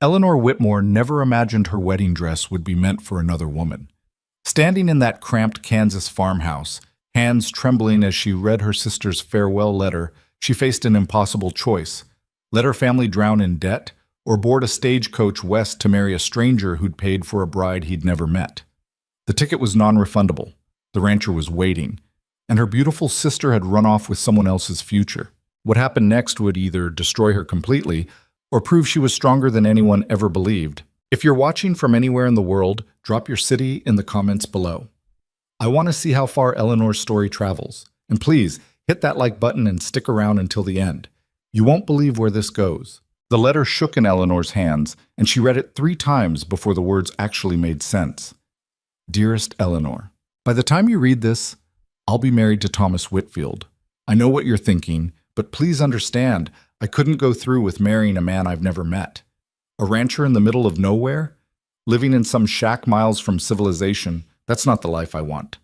Eleanor Whitmore never imagined her wedding dress would be meant for another woman. Standing in that cramped Kansas farmhouse, hands trembling as she read her sister's farewell letter, she faced an impossible choice: let her family drown in debt, or board a stagecoach west to marry a stranger who'd paid for a bride he'd never met. The ticket was non-refundable. The rancher was waiting, and her beautiful sister had run off with someone else's future. What happened next would either destroy her completely or prove she was stronger than anyone ever believed. If you're watching from anywhere in the world, drop your city in the comments below. I want to see how far Eleanor's story travels. And please, hit that like button and stick around until the end. You won't believe where this goes. The letter shook in Eleanor's hands, and she read it 3 times before the words actually made sense. Dearest Eleanor, by the time you read this, I'll be married to Thomas Whitfield. I know what you're thinking, but please understand, I couldn't go through with marrying a man I've never met. A rancher in the middle of nowhere? Living in some shack miles from civilization, that's not the life I want.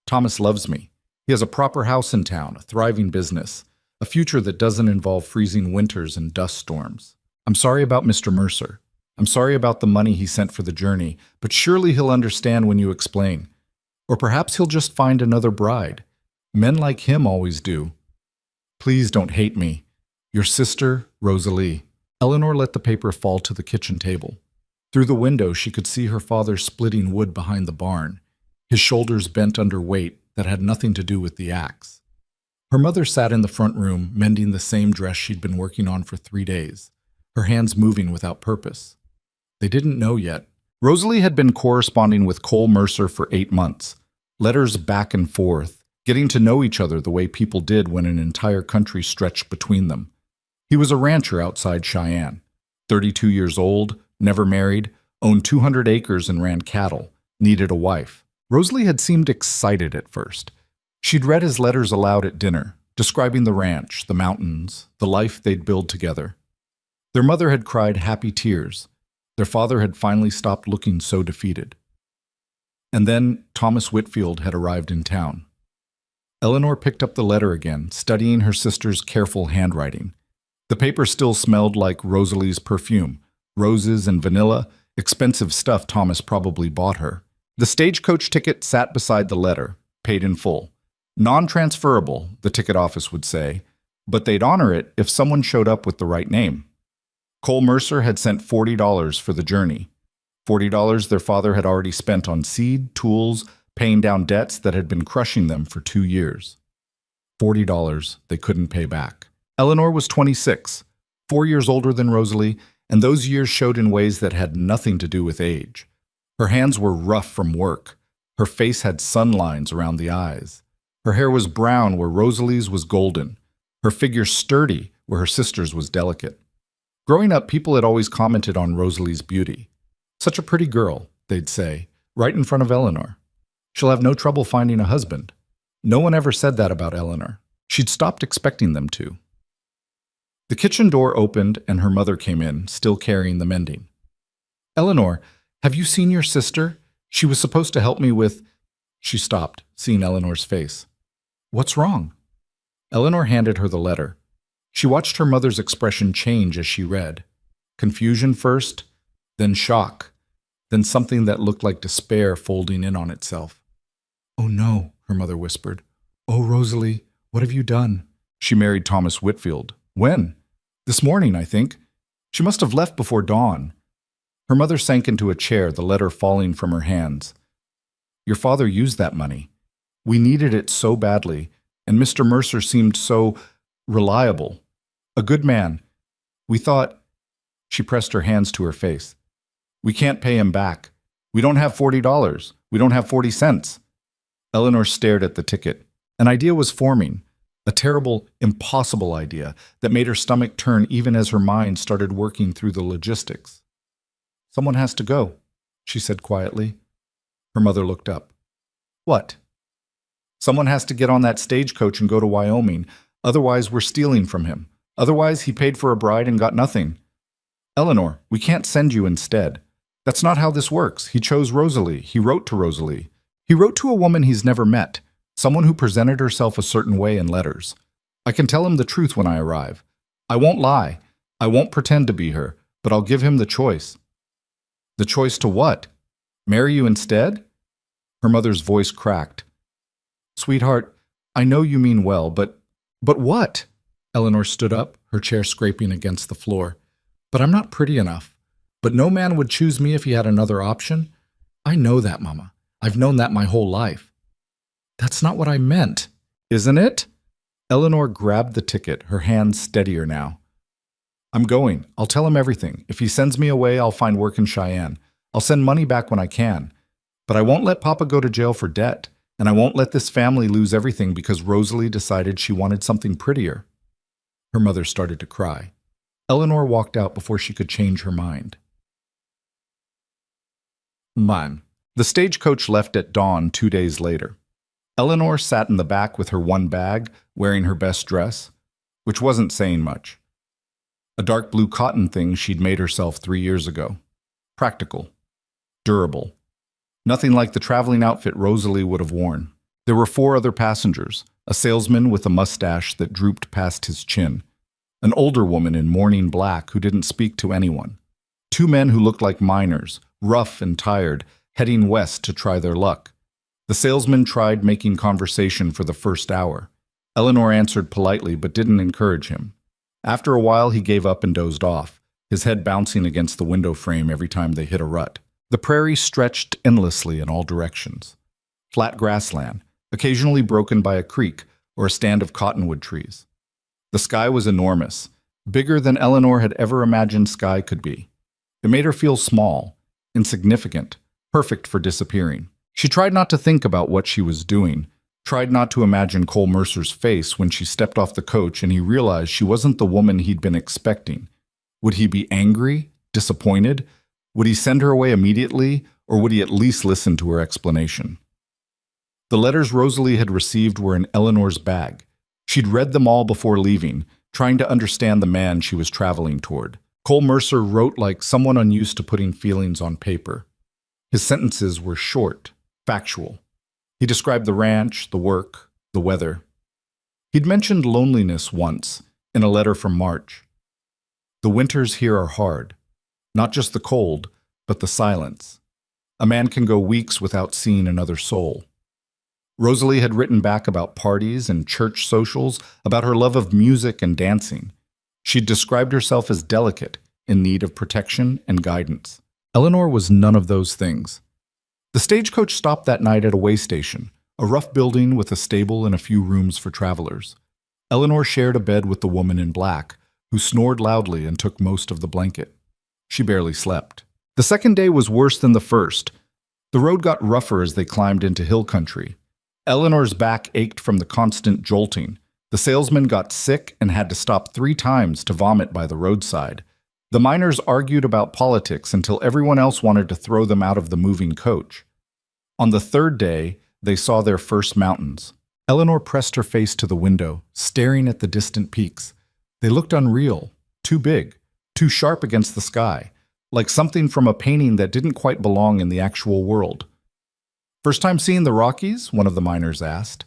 Thomas loves me. He has a proper house in town, a thriving business, a future that doesn't involve freezing winters and dust storms. I'm sorry about Mr. Mercer. I'm sorry about the money he sent for the journey, but surely he'll understand when you explain. Or perhaps he'll just find another bride. Men like him always do. Please don't hate me. Your sister, Rosalie. Eleanor let the paper fall to the kitchen table. Through the window, she could see her father splitting wood behind the barn, his shoulders bent under weight that had nothing to do with the axe. Her mother sat in the front room, mending the same dress she'd been working on for 3 days, her hands moving without purpose. They didn't know yet. Rosalie had been corresponding with Cole Mercer for 8 months, letters back and forth, getting to know each other the way people did when an entire country stretched between them. He was a rancher outside Cheyenne, 32 years old, never married, owned 200 acres and ran cattle, needed a wife. Rosalie had seemed excited at first. She'd read his letters aloud at dinner, describing the ranch, the mountains, the life they'd build together. Their mother had cried happy tears. Their father had finally stopped looking so defeated. And then Thomas Whitfield had arrived in town. Eleanor picked up the letter again, studying her sister's careful handwriting. The paper still smelled like Rosalie's perfume, roses and vanilla, expensive stuff Thomas probably bought her. The stagecoach ticket sat beside the letter, paid in full. Non-transferable, the ticket office would say, but they'd honor it if someone showed up with the right name. Cole Mercer had sent $40 for the journey. $40 their father had already spent on seed, tools, paying down debts that had been crushing them for 2 years. $40 they couldn't pay back. Eleanor was 26, 4 years older than Rosalie, and those years showed in ways that had nothing to do with age. Her hands were rough from work. Her face had sun lines around the eyes. Her hair was brown where Rosalie's was golden. Her figure sturdy where her sister's was delicate. Growing up, people had always commented on Rosalie's beauty. Such a pretty girl, they'd say, right in front of Eleanor. She'll have no trouble finding a husband. No one ever said that about Eleanor. She'd stopped expecting them to. The kitchen door opened and her mother came in, still carrying the mending. Eleanor, have you seen your sister? She was supposed to help me with... She stopped, seeing Eleanor's face. What's wrong? Eleanor handed her the letter. She watched her mother's expression change as she read. Confusion first, then shock, then something that looked like despair folding in on itself. Oh no, her mother whispered. Oh, Rosalie, what have you done? She married Thomas Whitfield. When? This morning, I think. She must have left before dawn. Her mother sank into a chair, the letter falling from her hands. Your father used that money. We needed it so badly, and Mr. Mercer seemed so reliable. A good man. We thought... She pressed her hands to her face. We can't pay him back. We don't have $40. We don't have 40 cents. Eleanor stared at the ticket. An idea was forming. A terrible, impossible idea that made her stomach turn even as her mind started working through the logistics. Someone has to go, she said quietly. Her mother looked up. What? Someone has to get on that stagecoach and go to Wyoming. Otherwise, we're stealing from him. Otherwise, he paid for a bride and got nothing. Eleanor, we can't send you instead. That's not how this works. He chose Rosalie. He wrote to Rosalie. He wrote to a woman he's never met. Someone who presented herself a certain way in letters. I can tell him the truth when I arrive. I won't lie. I won't pretend to be her, but I'll give him the choice. The choice to what? Marry you instead? Her mother's voice cracked. Sweetheart, I know you mean well, but what? Eleanor stood up, her chair scraping against the floor. But I'm not pretty enough. But no man would choose me if he had another option. I know that, Mama. I've known that my whole life. That's not what I meant, isn't it? Eleanor grabbed the ticket, her hands steadier now. I'm going. I'll tell him everything. If he sends me away, I'll find work in Cheyenne. I'll send money back when I can. But I won't let Papa go to jail for debt, and I won't let this family lose everything because Rosalie decided she wanted something prettier. Her mother started to cry. Eleanor walked out before she could change her mind. Man. The stagecoach left at dawn 2 days later. Eleanor sat in the back with her one bag, wearing her best dress, which wasn't saying much. A dark blue cotton thing she'd made herself 3 years ago. Practical. Durable. Nothing like the traveling outfit Rosalie would have worn. There were 4 other passengers, a salesman with a mustache that drooped past his chin, an older woman in mourning black who didn't speak to anyone, 2 men who looked like miners, rough and tired, heading west to try their luck. The salesman tried making conversation for the first hour. Eleanor answered politely but didn't encourage him. After a while, he gave up and dozed off, his head bouncing against the window frame every time they hit a rut. The prairie stretched endlessly in all directions. Flat grassland, occasionally broken by a creek or a stand of cottonwood trees. The sky was enormous, bigger than Eleanor had ever imagined sky could be. It made her feel small, insignificant, perfect for disappearing. She tried not to think about what she was doing, tried not to imagine Cole Mercer's face when she stepped off the coach and he realized she wasn't the woman he'd been expecting. Would he be angry, disappointed? Would he send her away immediately, or would he at least listen to her explanation? The letters Rosalie had received were in Eleanor's bag. She'd read them all before leaving, trying to understand the man she was traveling toward. Cole Mercer wrote like someone unused to putting feelings on paper. His sentences were short, factual. He described the ranch, the work, the weather. He'd mentioned loneliness once, in a letter from March. The winters here are hard. Not just the cold, but the silence. A man can go weeks without seeing another soul. Rosalie had written back about parties and church socials, about her love of music and dancing. She'd described herself as delicate, in need of protection and guidance. Eleanor was none of those things. The stagecoach stopped that night at a way station, a rough building with a stable and a few rooms for travelers. Eleanor shared a bed with the woman in black, who snored loudly and took most of the blanket. She barely slept. The second day was worse than the first. The road got rougher as they climbed into hill country. Eleanor's back ached from the constant jolting. The salesman got sick and had to stop 3 times to vomit by the roadside. The miners argued about politics until everyone else wanted to throw them out of the moving coach. On the 3rd day, they saw their first mountains. Eleanor pressed her face to the window, staring at the distant peaks. They looked unreal, too big, too sharp against the sky, like something from a painting that didn't quite belong in the actual world. First time seeing the Rockies? One of the miners asked.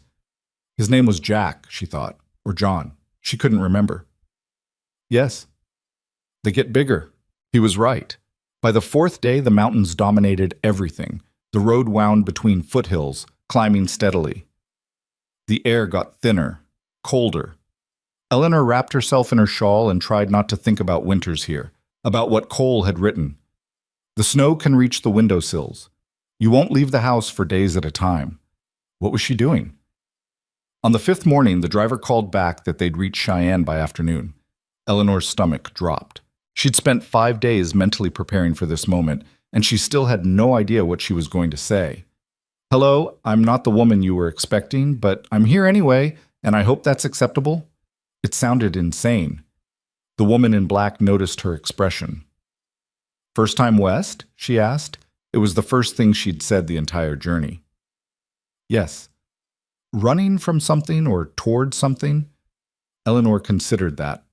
His name was Jack, she thought, or John. She couldn't remember. Yes. They get bigger. He was right. By the 4th day, the mountains dominated everything. The road wound between foothills, climbing steadily. The air got thinner, colder. Eleanor wrapped herself in her shawl and tried not to think about winters here, about what Cole had written. The snow can reach the windowsills. You won't leave the house for days at a time. What was she doing? On the 5th morning, the driver called back that they'd reach Cheyenne by afternoon. Eleanor's stomach dropped. She'd spent 5 days mentally preparing for this moment, and she still had no idea what she was going to say. Hello, I'm not the woman you were expecting, but I'm here anyway, and I hope that's acceptable. It sounded insane. The woman in black noticed her expression. First time west? She asked. It was the first thing she'd said the entire journey. Yes. Running from something or toward something? Eleanor considered that.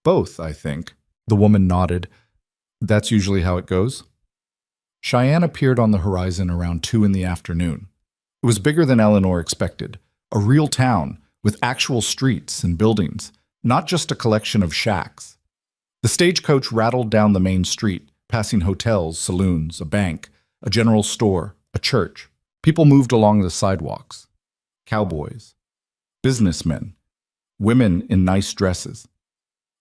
Both, I think. The woman nodded. That's usually how it goes. Cheyenne appeared on the horizon around 2 in the afternoon. It was bigger than Eleanor expected. A real town, with actual streets and buildings, not just a collection of shacks. The stagecoach rattled down the main street, passing hotels, saloons, a bank, a general store, a church. People moved along the sidewalks. Cowboys, businessmen, women in nice dresses.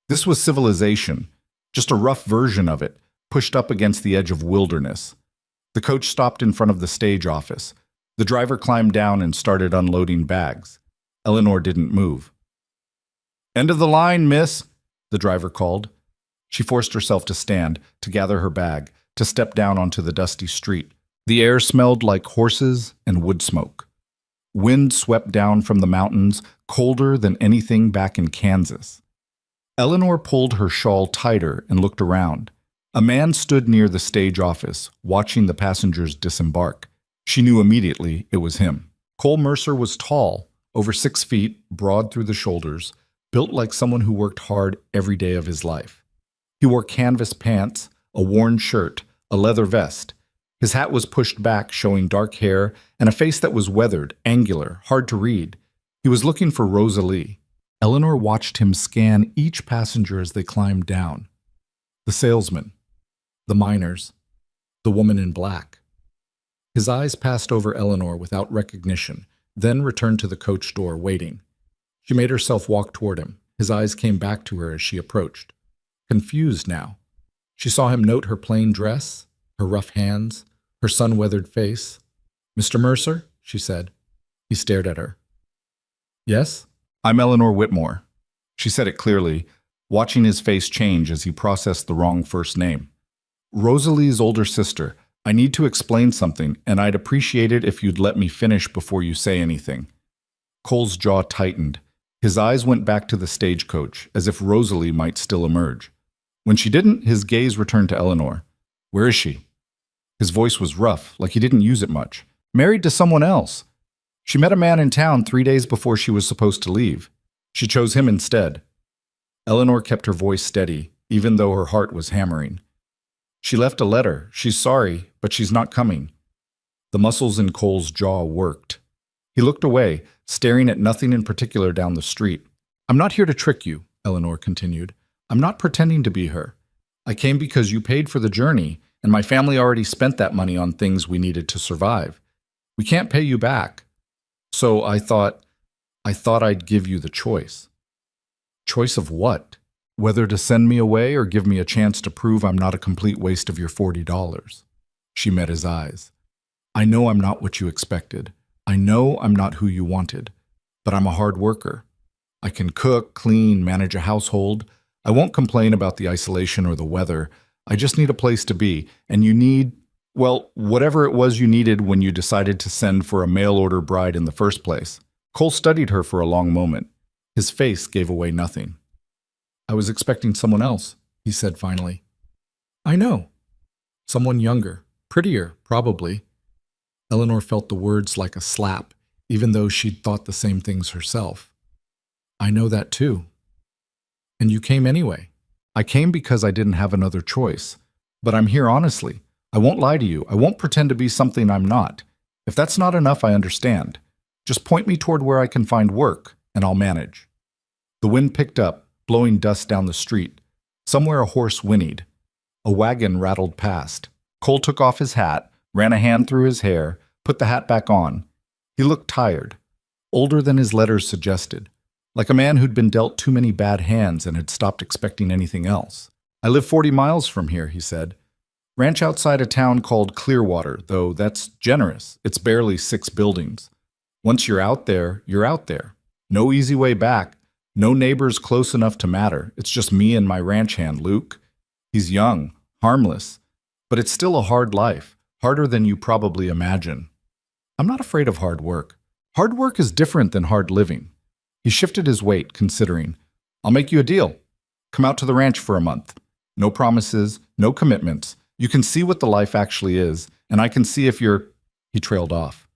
This was civilization, just a rough version of it, pushed up against the edge of wilderness. The coach stopped in front of the stage office. The driver climbed down and started unloading bags. Eleanor didn't move. "End of the line, miss," the driver called. She forced herself to stand, to gather her bag, to step down onto the dusty street. The air smelled like horses and wood smoke. Wind swept down from the mountains, colder than anything back in Kansas. Eleanor pulled her shawl tighter and looked around. A man stood near the stage office, watching the passengers disembark. She knew immediately it was him. Cole Mercer was tall, over 6 feet, broad through the shoulders, built like someone who worked hard every day of his life. He wore canvas pants, a worn shirt, a leather vest. His hat was pushed back, showing dark hair, and a face that was weathered, angular, hard to read. He was looking for Rosalie. Eleanor watched him scan each passenger as they climbed down. The salesman, the miners, the woman in black. His eyes passed over Eleanor without recognition, then returned to the coach door, waiting. She made herself walk toward him. His eyes came back to her as she approached. Confused now. She saw him note her plain dress, her rough hands, her sun-weathered face. "Mr. Mercer?" she said. He stared at her. "Yes?" "I'm Eleanor Whitmore." She said it clearly, watching his face change as he processed the wrong first name. "Rosalie's older sister. I need to explain something, and I'd appreciate it if you'd let me finish before you say anything." Cole's jaw tightened. His eyes went back to the stagecoach, as if Rosalie might still emerge. When she didn't, his gaze returned to Eleanor. "Where is she?" His voice was rough, like he didn't use it much. "Married to someone else. She met a man in town 3 days before she was supposed to leave. She chose him instead." Eleanor kept her voice steady, even though her heart was hammering. "She left a letter. She's sorry, but she's not coming." The muscles in Cole's jaw worked. He looked away, staring at nothing in particular down the street. "I'm not here to trick you," Eleanor continued. "I'm not pretending to be her. I came because you paid for the journey, and my family already spent that money on things we needed to survive. We can't pay you back. So I thought I'd give you the choice." "Choice of what? Whether to send me away or give me a chance to prove I'm not a complete waste of your $40. She met his eyes. "I know I'm not what you expected. I know I'm not who you wanted. But I'm a hard worker. I can cook, clean, manage a household. I won't complain about the isolation or the weather. I just need a place to be, and you need, well, whatever it was you needed when you decided to send for a mail-order bride in the first place." Cole studied her for a long moment. His face gave away nothing. "I was expecting someone else," he said finally. "I know. Someone younger, prettier, probably." Eleanor felt the words like a slap, even though she'd thought the same things herself. "I know that too." "And you came anyway." "I came because I didn't have another choice. But I'm here honestly. I won't lie to you. I won't pretend to be something I'm not. If that's not enough, I understand. Just point me toward where I can find work, and I'll manage." The wind picked up, blowing dust down the street. Somewhere a horse whinnied. A wagon rattled past. Cole took off his hat, ran a hand through his hair, put the hat back on. He looked tired, older than his letters suggested, like a man who'd been dealt too many bad hands and had stopped expecting anything else. "I live 40 miles from here," he said. "Ranch outside a town called Clearwater, though that's generous. It's barely 6 buildings. Once you're out there, you're out there. No easy way back. No neighbors close enough to matter. It's just me and my ranch hand, Luke. He's young, harmless, but it's still a hard life, harder than you probably imagine. I'm not afraid of hard work. Hard work is different than hard living." He shifted his weight, considering. "I'll make you a deal. Come out to the ranch for a month. No promises, no commitments. You can see what the life actually is, and I can see if you're—" He trailed off.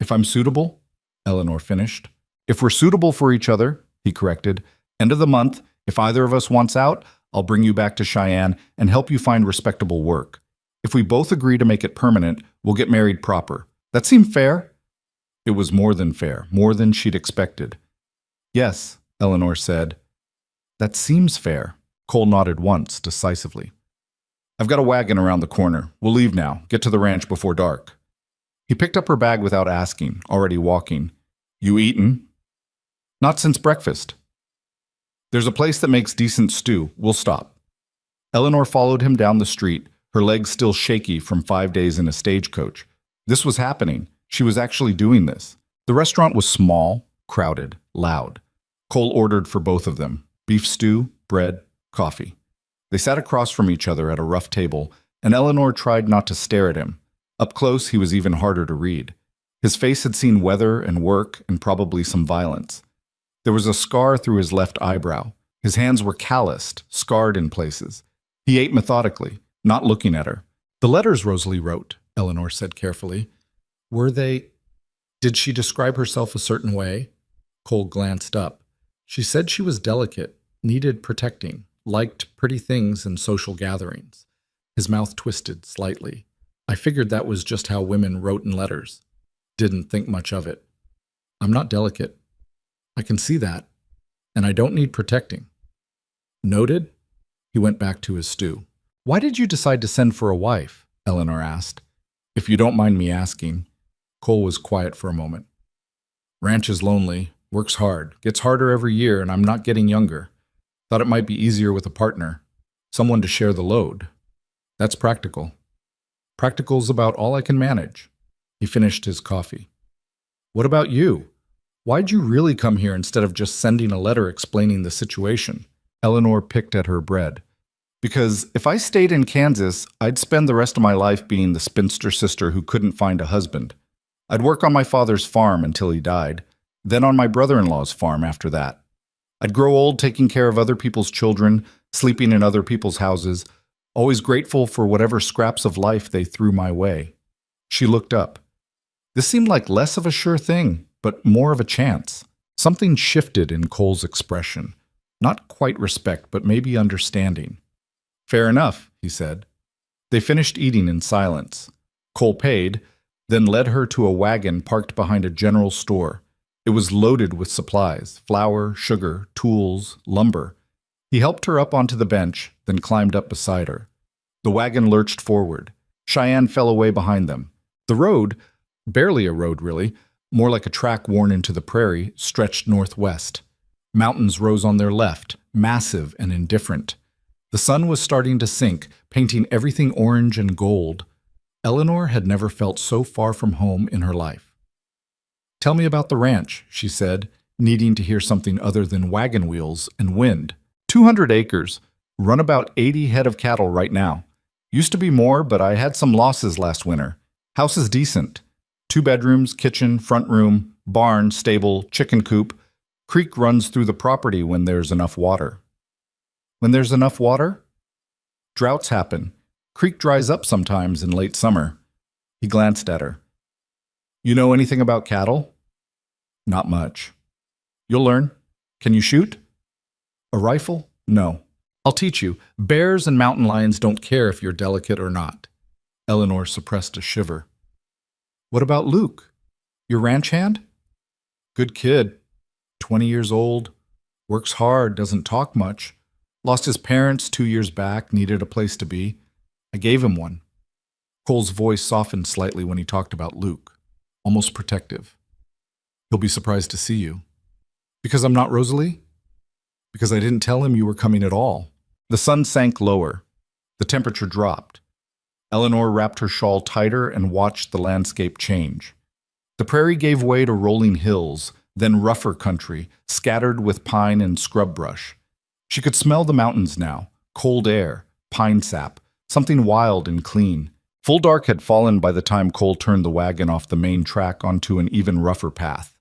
"If I'm suitable?" Eleanor finished. "If we're suitable for each other," he corrected. "End of the month, if either of us wants out, I'll bring you back to Cheyenne and help you find respectable work. If we both agree to make it permanent, we'll get married proper. That seem fair?" It was more than fair, more than she'd expected. "Yes," Eleanor said. "That seems fair." Cole nodded once, decisively. I've got a wagon around the corner. We'll leave now. Get to the ranch before dark. He picked up her bag without asking, already walking. You eaten? Not since breakfast. There's a place that makes decent stew. We'll stop. Eleanor followed him down the street, her legs still shaky from 5 days in a stagecoach. This was happening. She was actually doing this. The restaurant was small, crowded, loud. Cole ordered for both of them, beef stew, bread, coffee. They sat across from each other at a rough table, and Eleanor tried not to stare at him. Up close, he was even harder to read. His face had seen weather and work and probably some violence. There was a scar through his left eyebrow. His hands were calloused, scarred in places. He ate methodically, not looking at her. The letters Rosalie wrote, Eleanor said carefully. Were they... Did she describe herself a certain way? Cole glanced up. She said she was delicate, needed protecting, liked pretty things and social gatherings. His mouth twisted slightly. I figured that was just how women wrote in letters. Didn't think much of it. I'm not delicate. I can see that. And I don't need protecting. Noted? He went back to his stew. Why did you decide to send for a wife? Eleanor asked. If you don't mind me asking. Cole was quiet for a moment. Ranch is lonely, works hard, gets harder every year, and I'm not getting younger. Thought it might be easier with a partner, someone to share the load. That's practical. Practical's about all I can manage. He finished his coffee. What about you? Why'd you really come here instead of just sending a letter explaining the situation? Eleanor picked at her bread. Because if I stayed in Kansas, I'd spend the rest of my life being the spinster sister who couldn't find a husband. I'd work on my father's farm until he died, then on my brother-in-law's farm after that. I'd grow old taking care of other people's children, sleeping in other people's houses, always grateful for whatever scraps of life they threw my way. She looked up. This seemed like less of a sure thing, but more of a chance. Something shifted in Cole's expression. Not quite respect, but maybe understanding. Fair enough, he said. They finished eating in silence. Cole paid, then led her to a wagon parked behind a general store. It was loaded with supplies, flour, sugar, tools, lumber. He helped her up onto the bench, then climbed up beside her. The wagon lurched forward. Cheyenne fell away behind them. The road, barely a road really, more like a track worn into the prairie, stretched northwest. Mountains rose on their left, massive and indifferent. The sun was starting to sink, painting everything orange and gold. Eleanor had never felt so far from home in her life. Tell me about the ranch, she said, needing to hear something other than wagon wheels and wind. 200 acres, run about 80 head of cattle right now. Used to be more, but I had some losses last winter. House is decent. 2 bedrooms, kitchen, front room, barn, stable, chicken coop. Creek runs through the property when there's enough water. When there's enough water? Droughts happen. Creek dries up sometimes in late summer. He glanced at her. You know anything about cattle? Not much. You'll learn. Can you shoot? A rifle? No. I'll teach you. Bears and mountain lions don't care if you're delicate or not. Eleanor suppressed a shiver. What about Luke? Your ranch hand? Good kid. 20 years old. Works hard, doesn't talk much. Lost his parents 2 years back, needed a place to be. I gave him one. Cole's voice softened slightly when he talked about Luke, almost protective. He'll be surprised to see you. Because I'm not Rosalie? Because I didn't tell him you were coming at all. The sun sank lower. The temperature dropped. Eleanor wrapped her shawl tighter and watched the landscape change. The prairie gave way to rolling hills, then rougher country, scattered with pine and scrub brush. She could smell the mountains now, cold air, pine sap, something wild and clean. Full dark had fallen by the time Cole turned the wagon off the main track onto an even rougher path.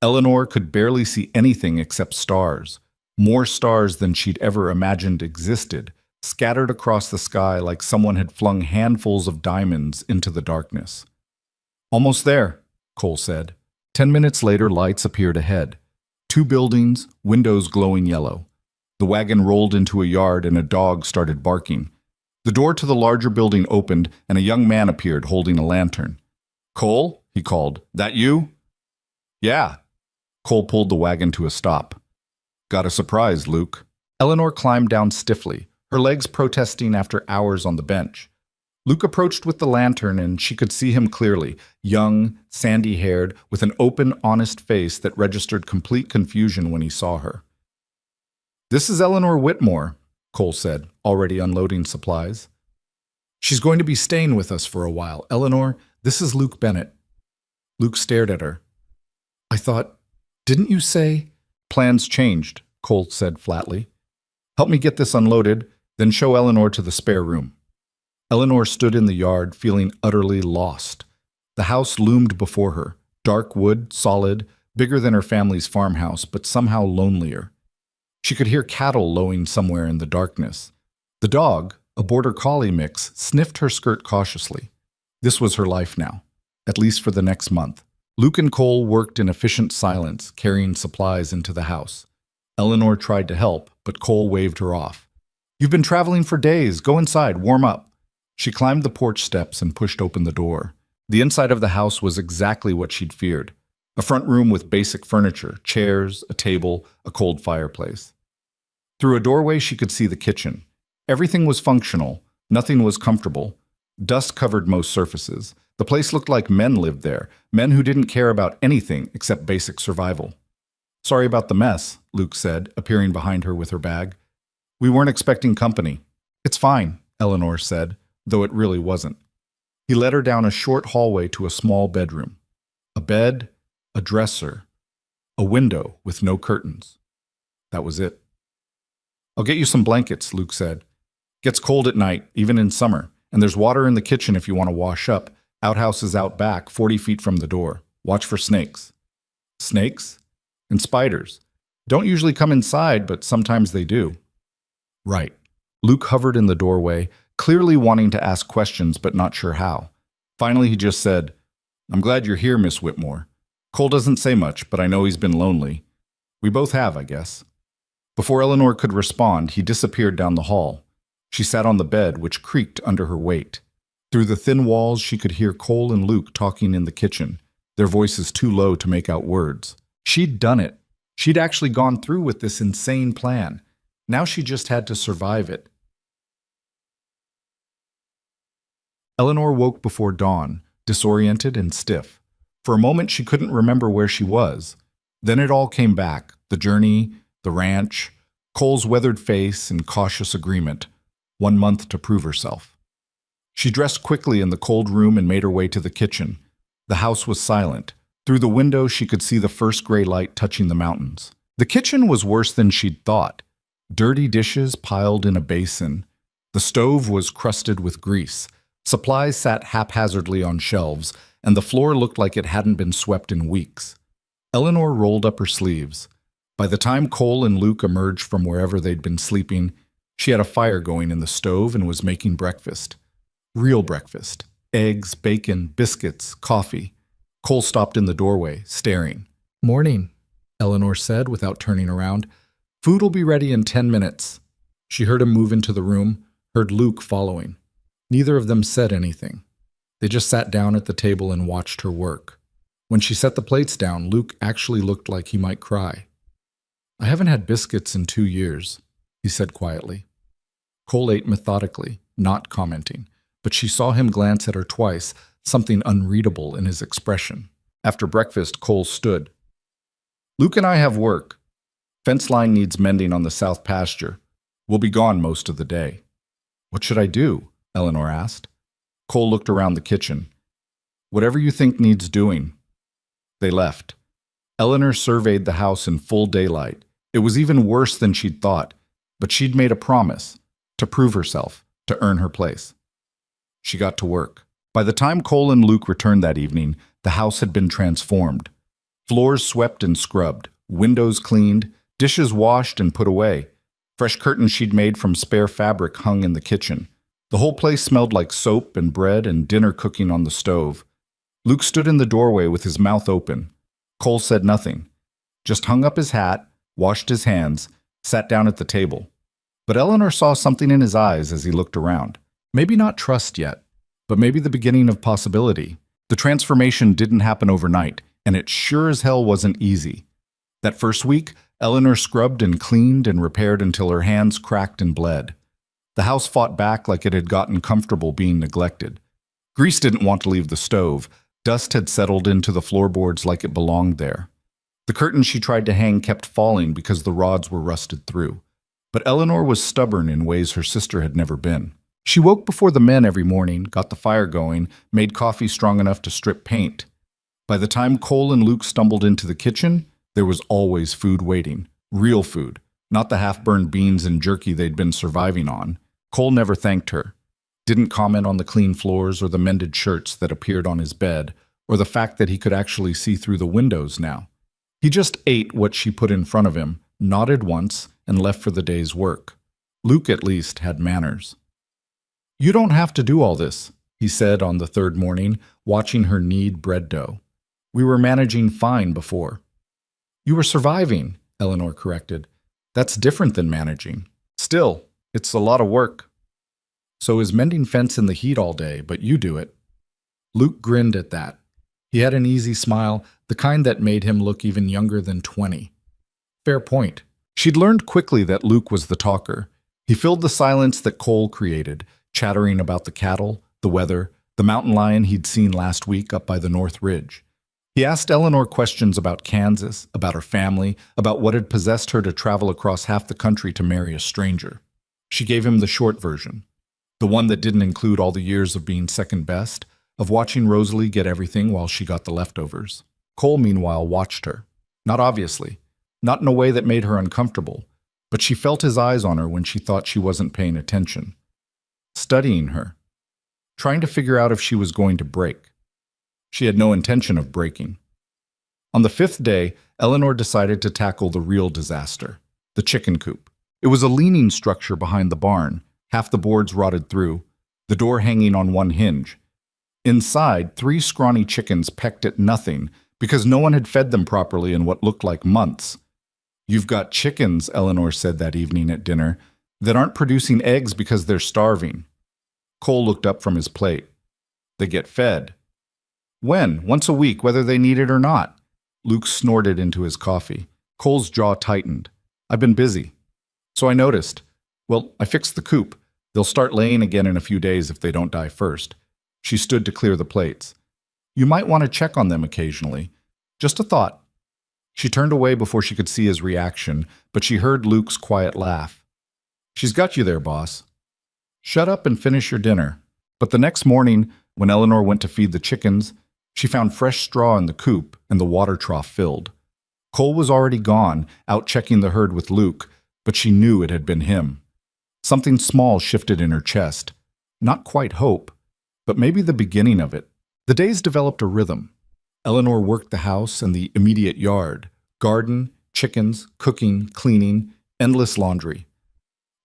Eleanor could barely see anything except stars, more stars than she'd ever imagined existed, scattered across the sky like someone had flung handfuls of diamonds into the darkness. Almost there, Cole said. 10 minutes later, lights appeared ahead. 2 buildings, windows glowing yellow. The wagon rolled into a yard and a dog started barking. The door to the larger building opened and a young man appeared holding a lantern. Cole, he called. That you? Yeah. Cole pulled the wagon to a stop. Got a surprise, Luke. Eleanor climbed down stiffly, her legs protesting after hours on the bench. Luke approached with the lantern and she could see him clearly, young, sandy-haired, with an open, honest face that registered complete confusion when he saw her. "This is Eleanor Whitmore," Cole said, already unloading supplies. "She's going to be staying with us for a while. Eleanor, this is Luke Bennett." Luke stared at her. "I thought, didn't you say—" "Plans changed," Cole said flatly. "Help me get this unloaded, then show Eleanor to the spare room." Eleanor stood in the yard, feeling utterly lost. The house loomed before her, dark wood, solid, bigger than her family's farmhouse, but somehow lonelier. She could hear cattle lowing somewhere in the darkness. The dog, a border collie mix, sniffed her skirt cautiously. This was her life now, at least for the next month. Luke and Cole worked in efficient silence, carrying supplies into the house. Eleanor tried to help, but Cole waved her off. "You've been traveling for days. Go inside, warm up." She climbed the porch steps and pushed open the door. The inside of the house was exactly what she'd feared. A front room with basic furniture, chairs, a table, a cold fireplace. Through a doorway, she could see the kitchen. Everything was functional. Nothing was comfortable. Dust covered most surfaces. The place looked like men lived there, men who didn't care about anything except basic survival. "Sorry about the mess," Luke said, appearing behind her with her bag. "We weren't expecting company." "It's fine," Eleanor said, though it really wasn't. He led her down a short hallway to a small bedroom. A bed, a dresser, a window with no curtains. That was it. "I'll get you some blankets," Luke said. "Gets cold at night, even in summer, and there's water in the kitchen if you want to wash up. Outhouse is out back, 40 feet from the door. Watch for snakes." "Snakes?" "And spiders. Don't usually come inside, but sometimes they do." "Right." Luke hovered in the doorway, clearly wanting to ask questions but not sure how. Finally, he just said, "I'm glad you're here, Miss Whitmore. Cole doesn't say much, but I know he's been lonely. We both have, I guess." Before Eleanor could respond, he disappeared down the hall. She sat on the bed, which creaked under her weight. Through the thin walls, she could hear Cole and Luke talking in the kitchen, their voices too low to make out words. She'd done it. She'd actually gone through with this insane plan. Now she just had to survive it. Eleanor woke before dawn, disoriented and stiff. For a moment, she couldn't remember where she was. Then it all came back, the journey, the ranch, Cole's weathered face and cautious agreement. 1 month to prove herself. She dressed quickly in the cold room and made her way to the kitchen. The house was silent. Through the window, she could see the first gray light touching the mountains. The kitchen was worse than she'd thought. Dirty dishes piled in a basin. The stove was crusted with grease. Supplies sat haphazardly on shelves, and the floor looked like it hadn't been swept in weeks. Eleanor rolled up her sleeves. By the time Cole and Luke emerged from wherever they'd been sleeping, she had a fire going in the stove and was making breakfast. Real breakfast. Eggs, bacon, biscuits, coffee. Cole stopped in the doorway, staring. "Morning," Eleanor said without turning around. "Food'll be ready in 10 minutes." She heard him move into the room, heard Luke following. Neither of them said anything. They just sat down at the table and watched her work. When she set the plates down, Luke actually looked like he might cry. "I haven't had biscuits in 2 years," he said quietly. Cole ate methodically, not commenting, but she saw him glance at her twice, something unreadable in his expression. After breakfast, Cole stood. "Luke and I have work. Fence line needs mending on the south pasture. We'll be gone most of the day." "What should I do?" Eleanor asked. Cole looked around the kitchen. "Whatever you think needs doing." They left. Eleanor surveyed the house in full daylight. It was even worse than she'd thought, but she'd made a promise to prove herself, to earn her place. She got to work. By the time Cole and Luke returned that evening, the house had been transformed. Floors swept and scrubbed, windows cleaned, dishes washed and put away. Fresh curtains she'd made from spare fabric hung in the kitchen. The whole place smelled like soap and bread and dinner cooking on the stove. Luke stood in the doorway with his mouth open. Cole said nothing, just hung up his hat, washed his hands, sat down at the table. But Eleanor saw something in his eyes as he looked around. Maybe not trust yet, but maybe the beginning of possibility. The transformation didn't happen overnight, and it sure as hell wasn't easy. That first week, Eleanor scrubbed and cleaned and repaired until her hands cracked and bled. The house fought back like it had gotten comfortable being neglected. Grease didn't want to leave the stove. Dust had settled into the floorboards like it belonged there. The curtains she tried to hang kept falling because the rods were rusted through. But Eleanor was stubborn in ways her sister had never been. She woke before the men every morning, got the fire going, made coffee strong enough to strip paint. By the time Cole and Luke stumbled into the kitchen, there was always food waiting. Real food, not the half-burned beans and jerky they'd been surviving on. Cole never thanked her, didn't comment on the clean floors or the mended shirts that appeared on his bed, or the fact that he could actually see through the windows now. He just ate what she put in front of him, nodded once, and left for the day's work. Luke, at least, had manners. "You don't have to do all this," he said on the third morning, watching her knead bread dough. "We were managing fine before." "You were surviving," Eleanor corrected. "That's different than managing. Still, it's a lot of work." "So is mending fence in the heat all day, but you do it." Luke grinned at that. He had an easy smile, the kind that made him look even younger than 20. Fair point. She'd learned quickly that Luke was the talker. He filled the silence that Cole created, chattering about the cattle, the weather, the mountain lion he'd seen last week up by the North Ridge. He asked Eleanor questions about Kansas, about her family, about what had possessed her to travel across half the country to marry a stranger. She gave him the short version, the one that didn't include all the years of being second best, of watching Rosalie get everything while she got the leftovers. Cole, meanwhile, watched her. Not obviously, not in a way that made her uncomfortable, but she felt his eyes on her when she thought she wasn't paying attention. Studying her, trying to figure out if she was going to break. She had no intention of breaking. On the fifth day, Eleanor decided to tackle the real disaster, the chicken coop. It was a leaning structure behind the barn, half the boards rotted through, the door hanging on one hinge. Inside, 3 scrawny chickens pecked at nothing because no one had fed them properly in what looked like months. "You've got chickens," Eleanor said that evening at dinner, "that aren't producing eggs because they're starving." Cole looked up from his plate. "They get fed." "When? Once a week, whether they need it or not." Luke snorted into his coffee. Cole's jaw tightened. "I've been busy." "So I noticed. Well, I fixed the coop. They'll start laying again in a few days if they don't die first." She stood to clear the plates. "You might want to check on them occasionally. Just a thought." She turned away before she could see his reaction, but she heard Luke's quiet laugh. "She's got you there, boss. Shut up and finish your dinner." But the next morning, when Eleanor went to feed the chickens, she found fresh straw in the coop and the water trough filled. Cole was already gone, out checking the herd with Luke, but she knew it had been him. Something small shifted in her chest. Not quite hope, but maybe the beginning of it. The days developed a rhythm. Eleanor worked the house and the immediate yard, garden, chickens, cooking, cleaning, endless laundry.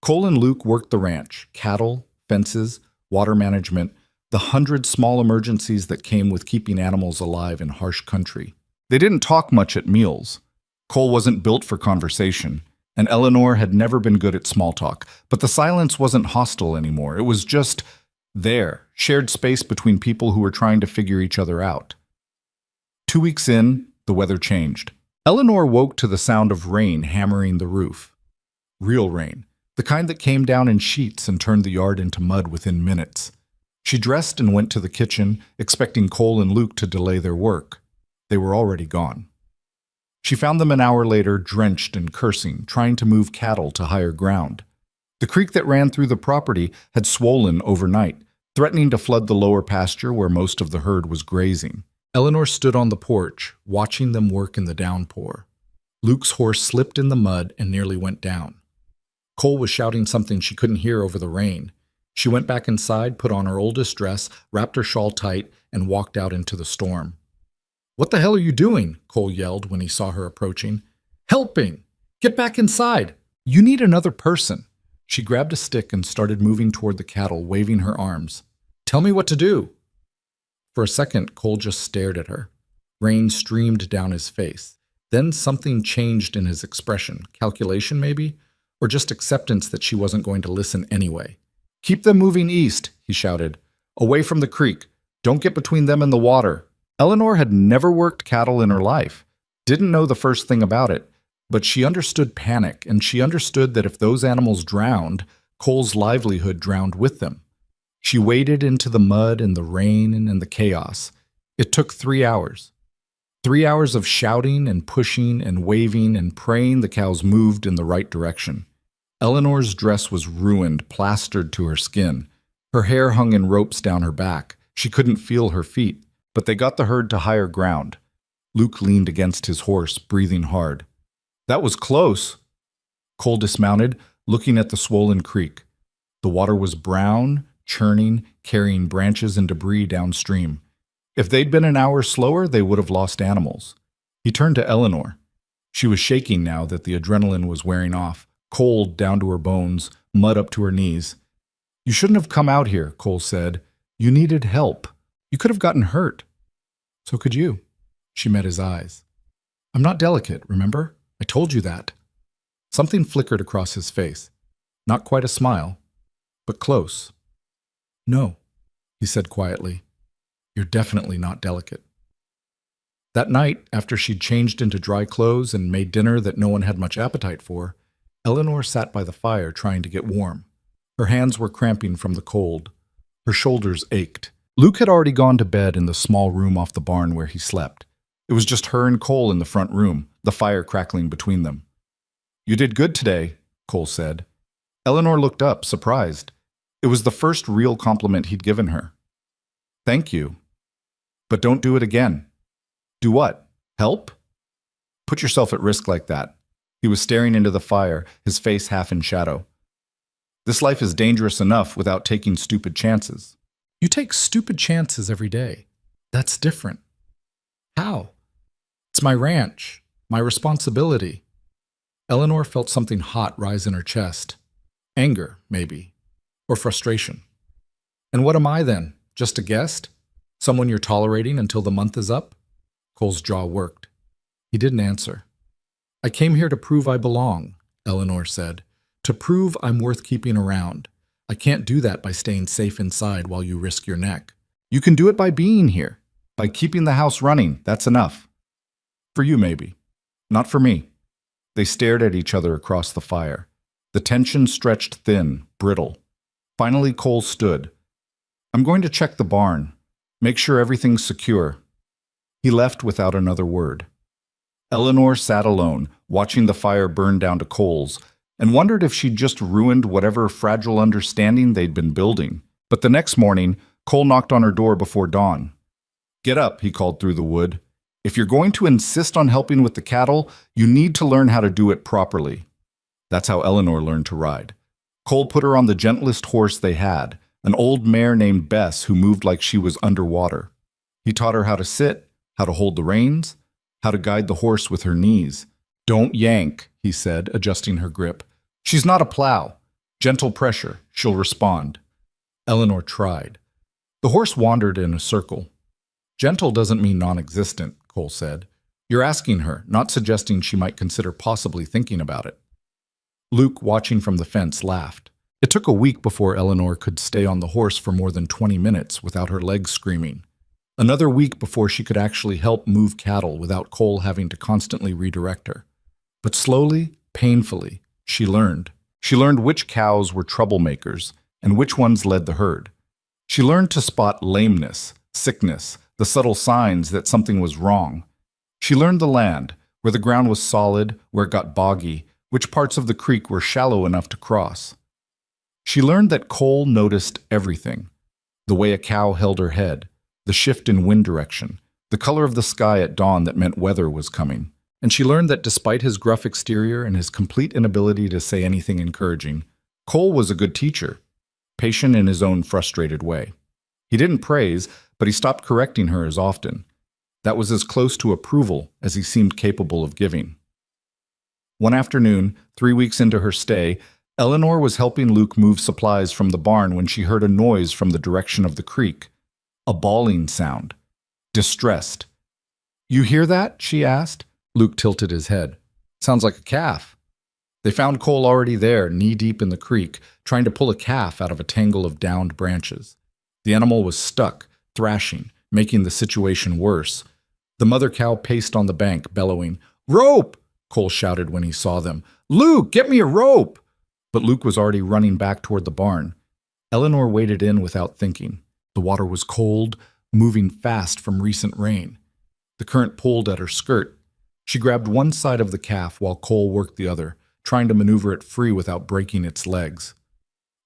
Cole and Luke worked the ranch, cattle, fences, water management, the 100 small emergencies that came with keeping animals alive in harsh country. They didn't talk much at meals. Cole wasn't built for conversation, and Eleanor had never been good at small talk, but the silence wasn't hostile anymore. It was just there, shared space between people who were trying to figure each other out. 2 weeks in, the weather changed. Eleanor woke to the sound of rain hammering the roof. Real rain, the kind that came down in sheets and turned the yard into mud within minutes. She dressed and went to the kitchen, expecting Cole and Luke to delay their work. They were already gone. She found them an hour later, drenched and cursing, trying to move cattle to higher ground. The creek that ran through the property had swollen overnight, threatening to flood the lower pasture where most of the herd was grazing. Eleanor stood on the porch, watching them work in the downpour. Luke's horse slipped in the mud and nearly went down. Cole was shouting something she couldn't hear over the rain. She went back inside, put on her oldest dress, wrapped her shawl tight, and walked out into the storm. "What the hell are you doing?" Cole yelled when he saw her approaching. "Helping! Get back inside! You need another person." She grabbed a stick and started moving toward the cattle, waving her arms. "Tell me what to do." For a second, Cole just stared at her. Rain streamed down his face. Then something changed in his expression. Calculation, maybe? Or just acceptance that she wasn't going to listen anyway. "Keep them moving east," he shouted. "Away from the creek. Don't get between them and the water." Eleanor had never worked cattle in her life, didn't know the first thing about it, But she understood panic, and she understood that if those animals drowned, Cole's livelihood drowned with them. She waded into the mud and the rain and the chaos. It took 3 hours. 3 hours of shouting and pushing and waving and praying the cows moved in the right direction. Eleanor's dress was ruined, plastered to her skin. Her hair hung in ropes down her back. She couldn't feel her feet, but they got the herd to higher ground. Luke leaned against his horse, breathing hard. That was close. Cole dismounted, looking at the swollen creek. The water was brown, churning, carrying branches and debris downstream. If they'd been an hour slower, they would have lost animals. He turned to Eleanor. She was shaking now that the adrenaline was wearing off, cold down to her bones, mud up to her knees. You shouldn't have come out here, Cole said. You needed help. You could have gotten hurt. So could you. She met his eyes. I'm not delicate, remember? I told you that. Something flickered across his face. Not quite a smile, but close. No, he said quietly. You're definitely not delicate. That night, after she'd changed into dry clothes and made dinner that no one had much appetite for, Eleanor sat by the fire trying to get warm. Her hands were cramping from the cold. Her shoulders ached. Luke had already gone to bed in the small room off the barn where he slept. It was just her and Cole in the front room, the fire crackling between them. You did good today, Cole said. Eleanor looked up, surprised. It was the first real compliment he'd given her. Thank you. But don't do it again. Do what? Help? Put yourself at risk like that. He was staring into the fire, his face half in shadow. This life is dangerous enough without taking stupid chances. You take stupid chances every day. That's different. How? It's my ranch, my responsibility. Eleanor felt something hot rise in her chest. Anger, maybe. Or frustration. And what am I then? Just a guest? Someone you're tolerating until the month is up? Cole's jaw worked. He didn't answer. I came here to prove I belong, Eleanor said. To prove I'm worth keeping around. I can't do that by staying safe inside while you risk your neck. You can do it by being here. By keeping the house running, that's enough. For you, maybe. Not for me. They stared at each other across the fire. The tension stretched thin, brittle. Finally, Cole stood. I'm going to check the barn. Make sure everything's secure. He left without another word. Eleanor sat alone, watching the fire burn down to coals, and wondered if she'd just ruined whatever fragile understanding they'd been building. But the next morning, Cole knocked on her door before dawn. Get up, he called through the wood. If you're going to insist on helping with the cattle, you need to learn how to do it properly. That's how Eleanor learned to ride. Cole put her on the gentlest horse they had, an old mare named Bess who moved like she was underwater. He taught her how to sit, how to hold the reins, how to guide the horse with her knees. Don't yank, he said, adjusting her grip. She's not a plow. Gentle pressure, she'll respond. Eleanor tried. The horse wandered in a circle. Gentle doesn't mean non-existent, Cole said. You're asking her, not suggesting she might consider possibly thinking about it. Luke, watching from the fence, laughed. It took a week before Eleanor could stay on the horse for more than 20 minutes without her legs screaming. Another week before she could actually help move cattle without Cole having to constantly redirect her. But slowly, painfully, she learned. She learned which cows were troublemakers and which ones led the herd. She learned to spot lameness, sickness, the subtle signs that something was wrong. She learned the land, where the ground was solid, where it got boggy, which parts of the creek were shallow enough to cross. She learned that Cole noticed everything. The way a cow held her head, the shift in wind direction, the color of the sky at dawn that meant weather was coming. And she learned that despite his gruff exterior and his complete inability to say anything encouraging, Cole was a good teacher, patient in his own frustrated way. He didn't praise, but he stopped correcting her as often. That was as close to approval as he seemed capable of giving. One afternoon, 3 weeks into her stay, Eleanor was helping Luke move supplies from the barn when she heard a noise from the direction of the creek. A bawling sound. Distressed. You hear that? She asked. Luke tilted his head. Sounds like a calf. They found Cole already there, knee-deep in the creek, trying to pull a calf out of a tangle of downed branches. The animal was stuck, thrashing, making the situation worse. The mother cow paced on the bank, bellowing, Rope! Cole shouted when he saw them. "Luke, get me a rope!" But Luke was already running back toward the barn. Eleanor waded in without thinking. The water was cold, moving fast from recent rain. The current pulled at her skirt. She grabbed one side of the calf while Cole worked the other, trying to maneuver it free without breaking its legs.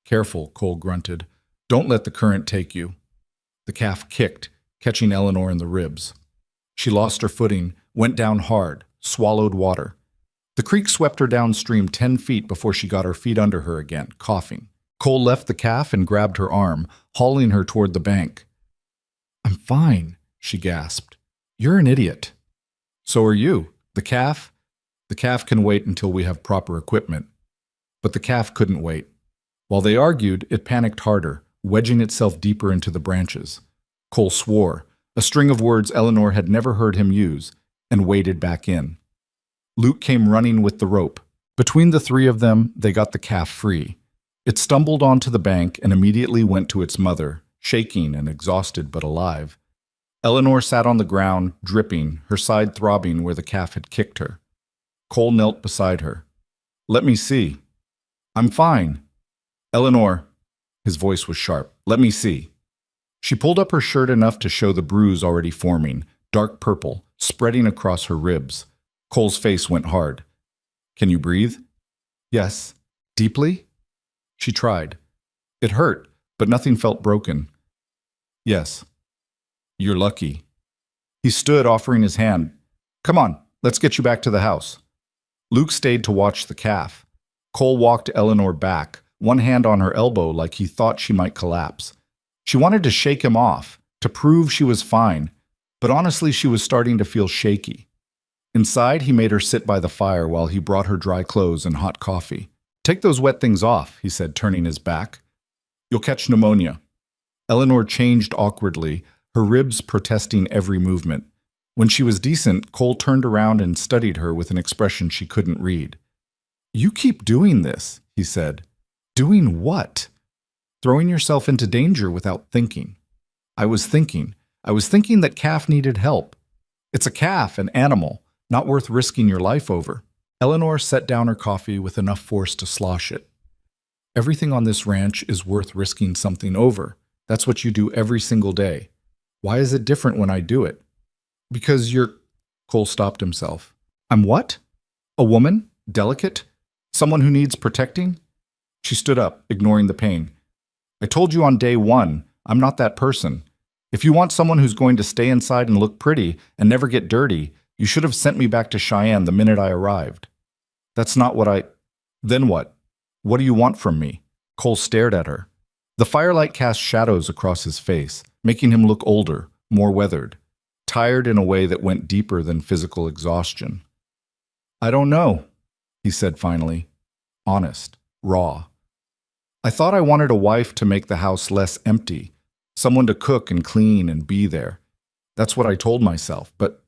"Careful," Cole grunted. "Don't let the current take you." The calf kicked, catching Eleanor in the ribs. She lost her footing, went down hard, swallowed water. The creek swept her downstream 10 feet before she got her feet under her again, coughing. Cole left the calf and grabbed her arm, hauling her toward the bank. "I'm fine," she gasped. "You're an idiot." "So are you. The calf? The calf can wait until we have proper equipment." But the calf couldn't wait. While they argued, it panicked harder, wedging itself deeper into the branches. Cole swore, a string of words Eleanor had never heard him use, and waded back in. Luke came running with the rope. Between the three of them, they got the calf free. It stumbled onto the bank and immediately went to its mother, shaking and exhausted but alive. Eleanor sat on the ground, dripping, her side throbbing where the calf had kicked her. Cole knelt beside her. "Let me see." "I'm fine." "Eleanor," his voice was sharp, "let me see." She pulled up her shirt enough to show the bruise already forming, dark purple, spreading across her ribs. Cole's face went hard. "Can you breathe?" "Yes." "Deeply?" She tried. It hurt, but nothing felt broken. "Yes." "You're lucky." He stood, offering his hand. "Come on, let's get you back to the house." Luke stayed to watch the calf. Cole walked Eleanor back, one hand on her elbow like he thought she might collapse. She wanted to shake him off, to prove she was fine, but honestly she was starting to feel shaky. Inside, he made her sit by the fire while he brought her dry clothes and hot coffee. "Take those wet things off," he said, turning his back. "You'll catch pneumonia." Eleanor changed awkwardly, her ribs protesting every movement. When she was decent, Cole turned around and studied her with an expression she couldn't read. "You keep doing this," he said. "Doing what?" "Throwing yourself into danger without thinking." I was thinking that calf needed help. It's a calf, an animal, not worth risking your life over." Eleanor set down her coffee with enough force to slosh it. "Everything on this ranch is worth risking something over. That's what you do every single day. Why is it different when I do it?" "Because you're—" Cole stopped himself. "I'm what? A woman? Delicate? Someone who needs protecting?" She stood up, ignoring the pain. "I told you on day one, I'm not that person. If you want someone who's going to stay inside and look pretty and never get dirty, you should have sent me back to Cheyenne the minute I arrived." "That's not what I—" "Then what? What do you want from me?" Cole stared at her. The firelight cast shadows across his face, making him look older, more weathered, tired in a way that went deeper than physical exhaustion. "I don't know," he said finally. Honest, raw. "I thought I wanted a wife to make the house less empty, someone to cook and clean and be there. That's what I told myself, but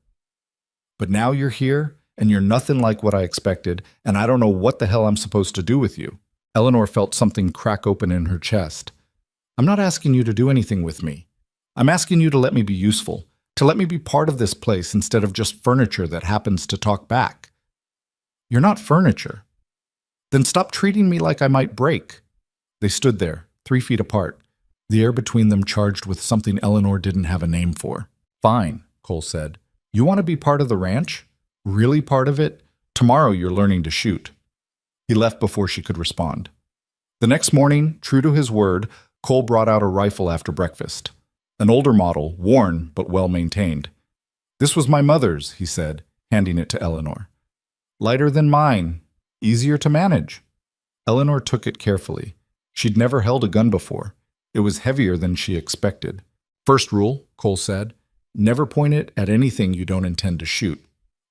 now you're here, and you're nothing like what I expected, and I don't know what the hell I'm supposed to do with you." Eleanor felt something crack open in her chest. "I'm not asking you to do anything with me. I'm asking you to let me be useful, to let me be part of this place instead of just furniture that happens to talk back." "You're not furniture." "Then stop treating me like I might break." They stood there, 3 feet apart, the air between them charged with something Eleanor didn't have a name for. "Fine," Cole said. "You want to be part of the ranch? Really part of it? Tomorrow you're learning to shoot." He left before she could respond. The next morning, true to his word, Cole brought out a rifle after breakfast. An older model, worn but well-maintained. "This was my mother's," he said, handing it to Eleanor. "Lighter than mine. Easier to manage." Eleanor took it carefully. She'd never held a gun before. It was heavier than she expected. "First rule," Cole said, "never point it at anything you don't intend to shoot.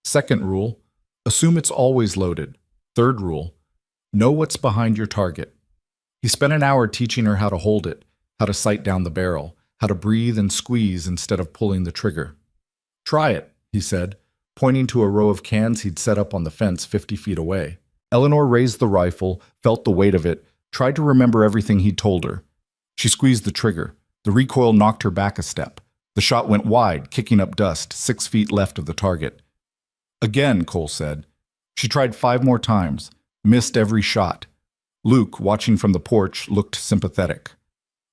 Second rule, assume it's always loaded. Third rule, know what's behind your target." He spent an hour teaching her how to hold it, how to sight down the barrel, how to breathe and squeeze instead of pulling the trigger. "Try it," he said, pointing to a row of cans he'd set up on the fence 50 feet away. Eleanor raised the rifle, felt the weight of it, tried to remember everything he'd told her. She squeezed the trigger. The recoil knocked her back a step. The shot went wide, kicking up dust, 6 feet left of the target. "Again," Cole said. She tried 5 more times, missed every shot. Luke, watching from the porch, looked sympathetic.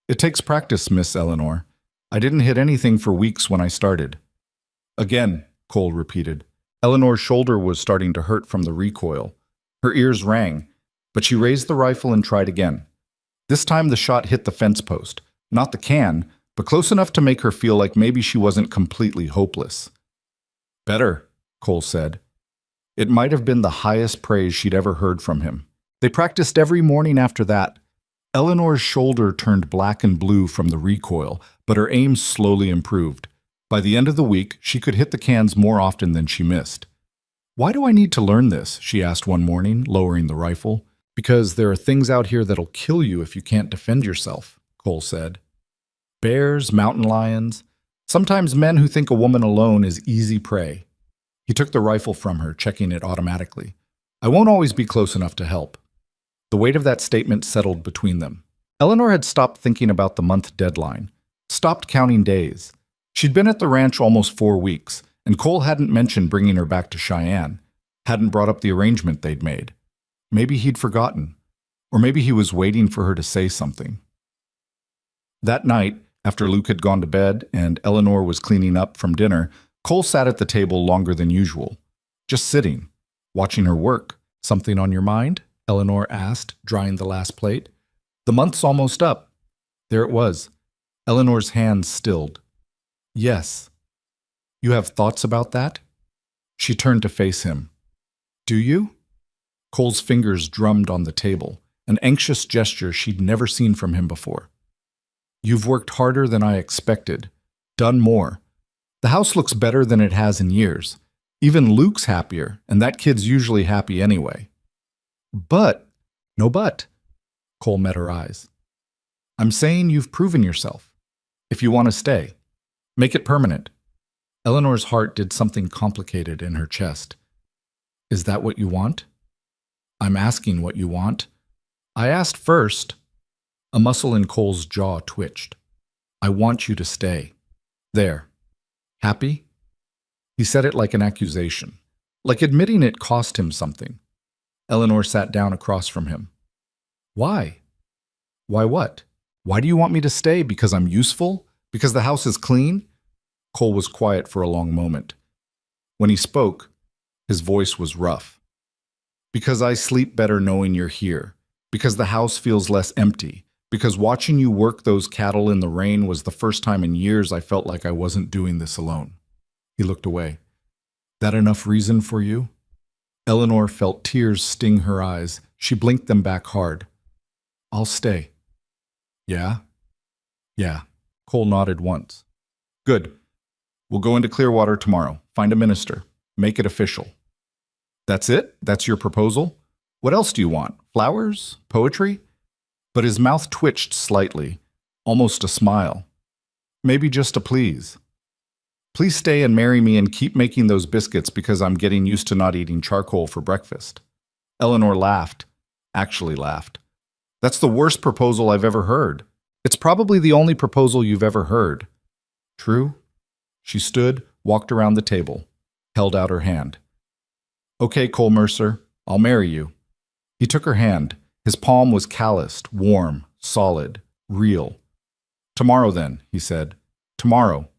It takes practice, Miss Eleanor. I didn't hit anything for weeks when I started. Again, Cole repeated. Eleanor's shoulder was starting to hurt from the recoil. Her ears rang, but she raised the rifle and tried again. This time the shot hit the fence post, not the can, but close enough to make her feel like maybe she wasn't completely hopeless. Better, Cole said. It might have been the highest praise she'd ever heard from him. They practiced every morning after that. Eleanor's shoulder turned black and blue from the recoil, but her aim slowly improved. By the end of the week, she could hit the cans more often than she missed. Why do I need to learn this? She asked one morning, lowering the rifle. Because there are things out here that'll kill you if you can't defend yourself, Cole said. Bears, mountain lions, sometimes men who think a woman alone is easy prey. He took the rifle from her, checking it automatically. I won't always be close enough to help. The weight of that statement settled between them. Eleanor had stopped thinking about the month deadline, stopped counting days. She'd been at the ranch almost 4 weeks, and Cole hadn't mentioned bringing her back to Cheyenne, hadn't brought up the arrangement they'd made. Maybe he'd forgotten, or maybe he was waiting for her to say something. That night, after Luke had gone to bed and Eleanor was cleaning up from dinner, Cole sat at the table longer than usual, just sitting, watching her work. Something on your mind? Eleanor asked, drying the last plate. The month's almost up. There it was. Eleanor's hands stilled. Yes. You have thoughts about that? She turned to face him. Do you? Cole's fingers drummed on the table, an anxious gesture she'd never seen from him before. You've worked harder than I expected, done more. The house looks better than it has in years. Even Luke's happier, and that kid's usually happy anyway. But, no but, Cole met her eyes. I'm saying you've proven yourself. If you want to stay, make it permanent. Eleanor's heart did something complicated in her chest. Is that what you want? I'm asking what you want. I asked first. A muscle in Cole's jaw twitched. I want you to stay. There. Happy? He said it like an accusation, like admitting it cost him something. Eleanor sat down across from him. Why? Why what? Why do you want me to stay? Because I'm useful? Because the house is clean? Cole was quiet for a long moment. When he spoke, his voice was rough. Because I sleep better knowing you're here. Because the house feels less empty. Because watching you work those cattle in the rain was the first time in years I felt like I wasn't doing this alone. He looked away. That enough reason for you? Eleanor felt tears sting her eyes. She blinked them back hard. I'll stay. Yeah? Yeah. Cole nodded once. Good. We'll go into Clearwater tomorrow. Find a minister. Make it official. That's it? That's your proposal? What else do you want? Flowers? Poetry? But his mouth twitched slightly, almost a smile. Maybe just a please. Please stay and marry me and keep making those biscuits because I'm getting used to not eating charcoal for breakfast. Eleanor laughed, actually laughed. That's the worst proposal I've ever heard. It's probably the only proposal you've ever heard. True? She stood, walked around the table, held out her hand. Okay, Cole Mercer, I'll marry you. He took her hand. His palm was calloused, warm, solid, real. Tomorrow then, he said. Tomorrow.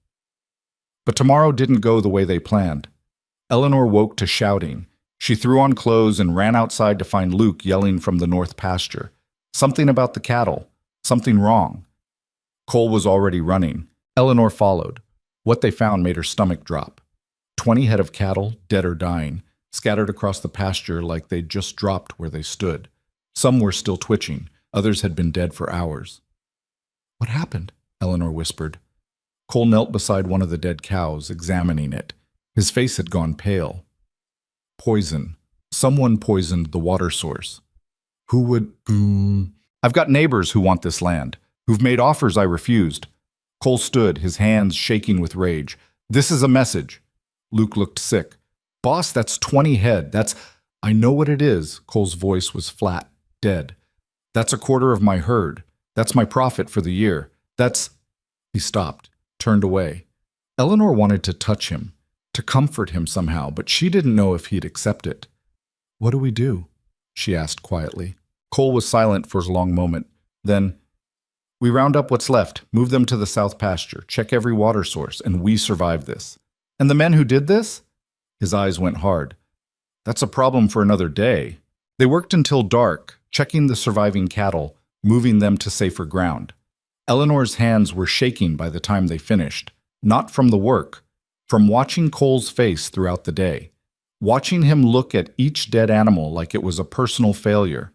But tomorrow didn't go the way they planned. Eleanor woke to shouting. She threw on clothes and ran outside to find Luke yelling from the north pasture. Something about the cattle. Something wrong. Cole was already running. Eleanor followed. What they found made her stomach drop. 20 head of cattle, dead or dying, scattered across the pasture like they'd just dropped where they stood. Some were still twitching. Others had been dead for hours. What happened? Eleanor whispered. Cole knelt beside one of the dead cows, examining it. His face had gone pale. Poison. Someone poisoned the water source. Who would... I've got neighbors who want this land, who've made offers I refused. Cole stood, his hands shaking with rage. This is a message. Luke looked sick. Boss, that's 20 head. That's... I know what it is. Cole's voice was flat, dead. That's a quarter of my herd. That's my profit for the year. That's... He stopped, turned away. Eleanor wanted to touch him, to comfort him somehow, but she didn't know if he'd accept it. What do we do? She asked quietly. Cole was silent for a long moment. Then, we round up what's left, move them to the south pasture, check every water source, and we survive this. And the men who did this? His eyes went hard. That's a problem for another day. They worked until dark, checking the surviving cattle, moving them to safer ground. Eleanor's hands were shaking by the time they finished, not from the work, from watching Cole's face throughout the day, watching him look at each dead animal like it was a personal failure.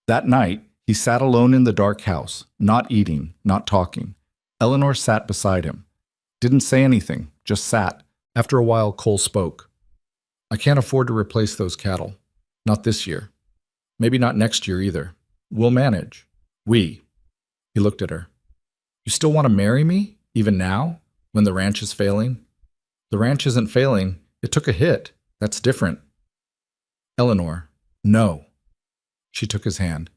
That night, he sat alone in the dark house, not eating, not talking. Eleanor sat beside him. Didn't say anything, just sat. After a while, Cole spoke. I can't afford to replace those cattle. Not this year. Maybe not next year either. We'll manage. We. He looked at her. You still want to marry me, even now, when the ranch is failing? The ranch isn't failing. It took a hit. That's different. Eleanor, no. She took his hand.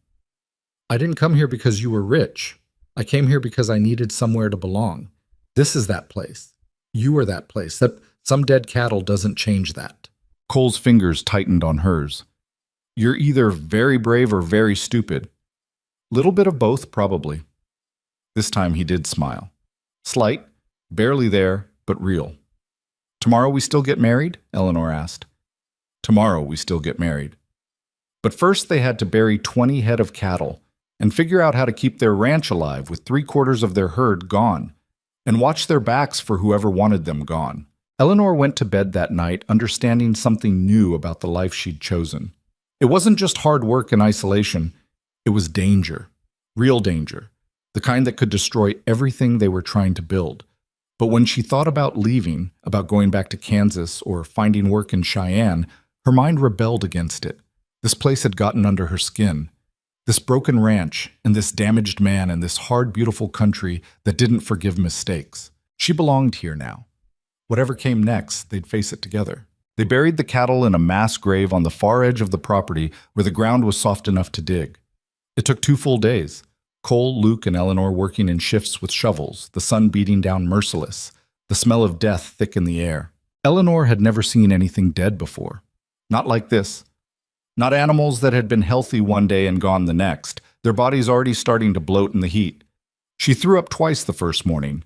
I didn't come here because you were rich. I came here because I needed somewhere to belong. This is that place. You are that place. That some dead cattle doesn't change that. Cole's fingers tightened on hers. You're either very brave or very stupid. Little bit of both, probably. This time he did smile. Slight, barely there, but real. Tomorrow we still get married? Eleanor asked. Tomorrow we still get married. But first they had to bury 20 head of cattle and figure out how to keep their ranch alive with 3/4 of their herd gone, and watch their backs for whoever wanted them gone. Eleanor went to bed that night understanding something new about the life she'd chosen. It wasn't just hard work and isolation, it was danger. Real danger. The kind that could destroy everything they were trying to build. But when she thought about leaving, about going back to Kansas or finding work in Cheyenne, her mind rebelled against it. This place had gotten under her skin. This broken ranch, and this damaged man, and this hard, beautiful country that didn't forgive mistakes. She belonged here now. Whatever came next, they'd face it together. They buried the cattle in a mass grave on the far edge of the property where the ground was soft enough to dig. It took 2 full days. Cole, Luke, and Eleanor working in shifts with shovels, the sun beating down merciless, the smell of death thick in the air. Eleanor had never seen anything dead before. Not like this. Not animals that had been healthy one day and gone the next, their bodies already starting to bloat in the heat. She threw up twice the first morning.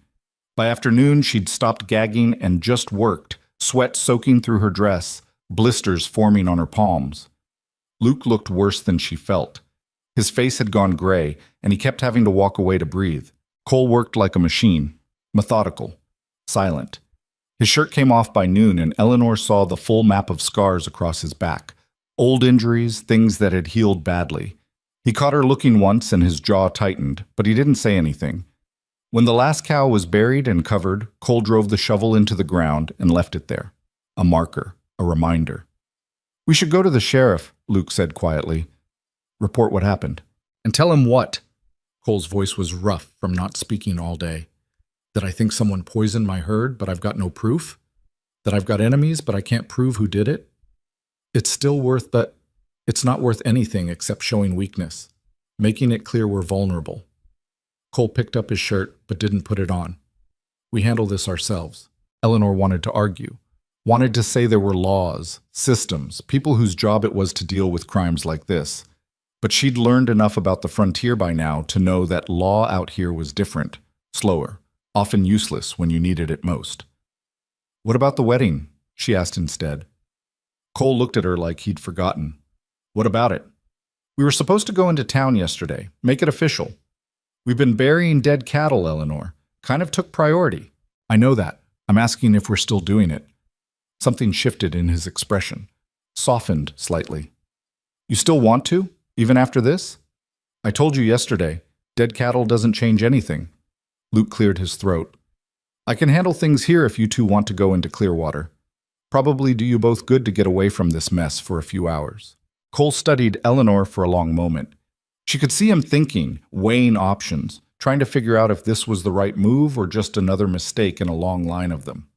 By afternoon, she'd stopped gagging and just worked, sweat soaking through her dress, blisters forming on her palms. Luke looked worse than she felt. His face had gone gray, and he kept having to walk away to breathe. Cole worked like a machine, methodical, silent. His shirt came off by noon, and Eleanor saw the full map of scars across his back. Old injuries, things that had healed badly. He caught her looking once, and his jaw tightened, but he didn't say anything. When the last cow was buried and covered, Cole drove the shovel into the ground and left it there. A marker, a reminder. We should go to the sheriff, Luke said quietly. Report what happened. And tell him what? Cole's voice was rough from not speaking all day. That I think someone poisoned my herd, but I've got no proof? That I've got enemies, but I can't prove who did it? It's still worth, but it's not worth anything except showing weakness, making it clear we're vulnerable. Cole picked up his shirt, but didn't put it on. We handle this ourselves. Eleanor wanted to argue, wanted to say there were laws, systems, people whose job it was to deal with crimes like this. But she'd learned enough about the frontier by now to know that law out here was different, slower, often useless when you needed it most. What about the wedding? She asked instead. Cole looked at her like he'd forgotten. What about it? We were supposed to go into town yesterday, make it official. We've been burying dead cattle, Eleanor. Kind of took priority. I know that. I'm asking if we're still doing it. Something shifted in his expression, softened slightly. You still want to, even after this? I told you yesterday, dead cattle doesn't change anything. Luke cleared his throat. I can handle things here if you two want to go into Clearwater. Probably do you both good to get away from this mess for a few hours. Cole studied Eleanor for a long moment. She could see him thinking, weighing options, trying to figure out if this was the right move or just another mistake in a long line of them.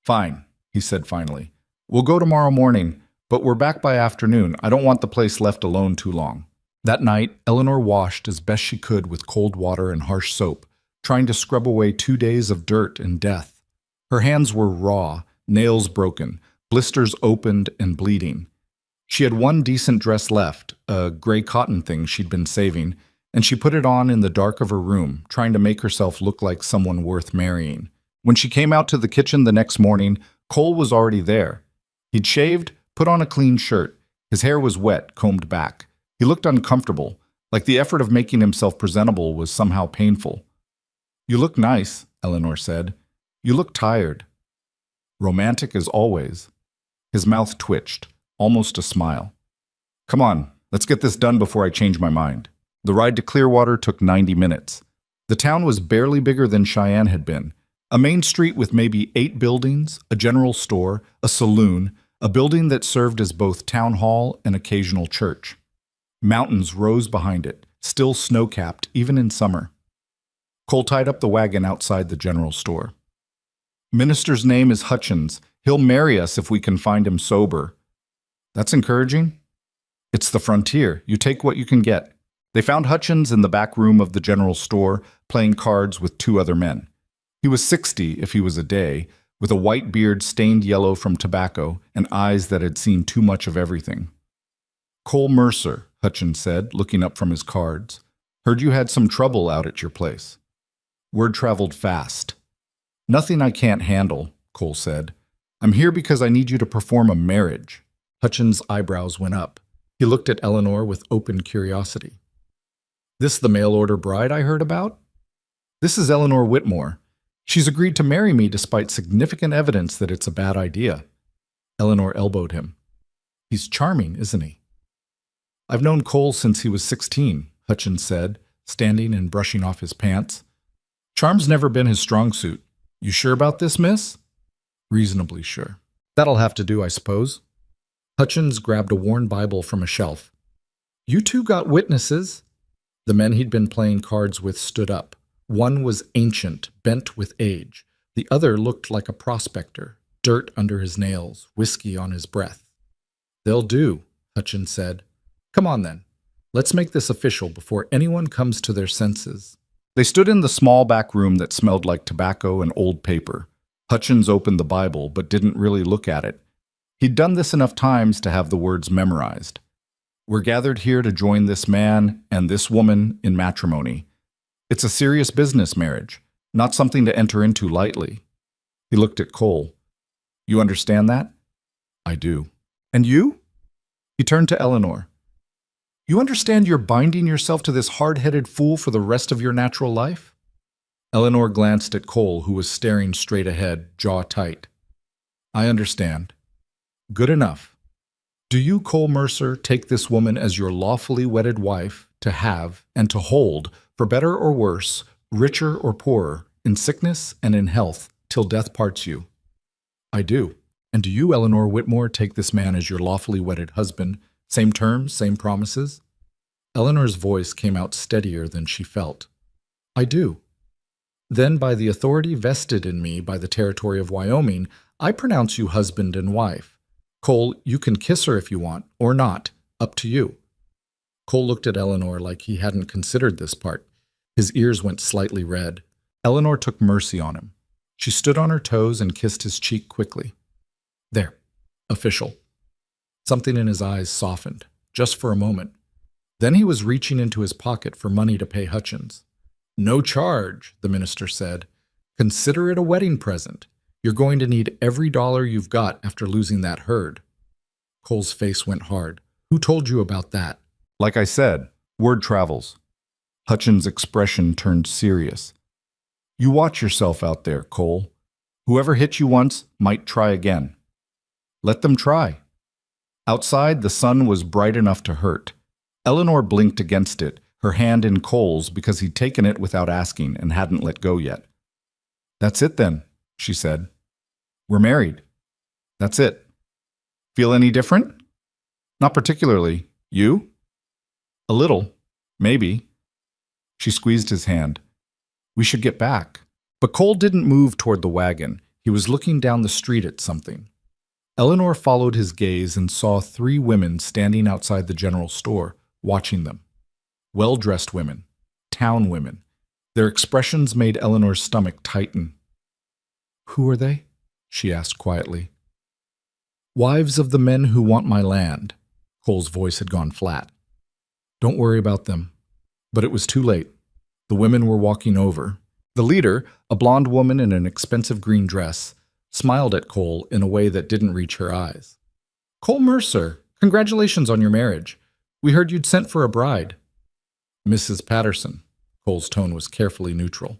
Fine, he said finally. We'll go tomorrow morning, but we're back by afternoon. I don't want the place left alone too long. That night, Eleanor washed as best she could with cold water and harsh soap, trying to scrub away 2 days of dirt and death. Her hands were raw, nails broken, blisters opened and bleeding. She had one decent dress left, a gray cotton thing she'd been saving, and she put it on in the dark of her room, trying to make herself look like someone worth marrying. When she came out to the kitchen the next morning, Cole was already there. He'd shaved, put on a clean shirt. His hair was wet, combed back. He looked uncomfortable, like the effort of making himself presentable was somehow painful. "You look nice," Eleanor said. "You look tired." Romantic as always. His mouth twitched, almost a smile. "Come on, let's get this done before I change my mind." The ride to Clearwater took 90 minutes. The town was barely bigger than Cheyenne had been. A main street with maybe 8 buildings, a general store, a saloon, a building that served as both town hall and occasional church. Mountains rose behind it, still snow-capped even in summer. Cole tied up the wagon outside the general store. "Minister's name is Hutchins. He'll marry us if we can find him sober." "That's encouraging." "It's the frontier. You take what you can get." They found Hutchins in the back room of the general store, playing cards with 2 other men. He was 60 if he was a day, with a white beard stained yellow from tobacco and eyes that had seen too much of everything. "Cole Mercer," Hutchins said, looking up from his cards. "Heard you had some trouble out at your place." Word traveled fast. "Nothing I can't handle," Cole said. "I'm here because I need you to perform a marriage." Hutchins' eyebrows went up. He looked at Eleanor with open curiosity. "This the mail-order bride I heard about?" "This is Eleanor Whitmore. She's agreed to marry me despite significant evidence that it's a bad idea." Eleanor elbowed him. "He's charming, isn't he?" "I've known Cole since he was 16, Hutchins said, standing and brushing off his pants. "Charm's never been his strong suit. You sure about this, miss?" "Reasonably sure." "That'll have to do, I suppose." Hutchins grabbed a worn Bible from a shelf. "You two got witnesses." The men he'd been playing cards with stood up. One was ancient, bent with age. The other looked like a prospector, dirt under his nails, whiskey on his breath. "They'll do," Hutchins said. "Come on then. Let's make this official before anyone comes to their senses." They stood in the small back room that smelled like tobacco and old paper. Hutchins opened the Bible, but didn't really look at it. He'd done this enough times to have the words memorized. "We're gathered here to join this man and this woman in matrimony. It's a serious business marriage, not something to enter into lightly." He looked at Cole. "You understand that?" "I do." "And you?" He turned to Eleanor. "You understand you're binding yourself to this hard-headed fool for the rest of your natural life?" Eleanor glanced at Cole, who was staring straight ahead, jaw tight. "I understand." "Good enough. Do you, Cole Mercer, take this woman as your lawfully wedded wife, to have and to hold, for better or worse, richer or poorer, in sickness and in health, till death parts you?" "I do." "And do you, Eleanor Whitmore, take this man as your lawfully wedded husband, same terms, same promises?" Eleanor's voice came out steadier than she felt. "I do." "Then, by the authority vested in me by the territory of Wyoming, I pronounce you husband and wife. Cole, you can kiss her if you want, or not. Up to you." Cole looked at Eleanor like he hadn't considered this part. His ears went slightly red. Eleanor took mercy on him. She stood on her toes and kissed his cheek quickly. "There. Official." Something in his eyes softened, just for a moment. Then he was reaching into his pocket for money to pay Hutchins. "No charge," the minister said. "Consider it a wedding present. You're going to need every dollar you've got after losing that herd." Cole's face went hard. "Who told you about that?" "Like I said, word travels." Hutchins' expression turned serious. "You watch yourself out there, Cole. Whoever hit you once might try again. Let them try." Outside, the sun was bright enough to hurt. Eleanor blinked against it, her hand in Cole's because he'd taken it without asking and hadn't let go yet. "That's it then," she said. "We're married. That's it. Feel any different?" "Not particularly. You?" "A little. Maybe." She squeezed his hand. "We should get back." But Cole didn't move toward the wagon. He was looking down the street at something. Eleanor followed his gaze and saw 3 women standing outside the general store, watching them. Well-dressed women. Town women. Their expressions made Eleanor's stomach tighten. "Who are they?" she asked quietly. "Wives of the men who want my land. Cole's voice had gone flat. Don't worry about them. But it was too late. The women were walking over. The leader, a blonde woman in an expensive green dress, smiled at Cole in a way that didn't reach her eyes. Cole Mercer, congratulations on your marriage. We heard you'd sent for a bride. Mrs. Patterson. Cole's tone was carefully neutral.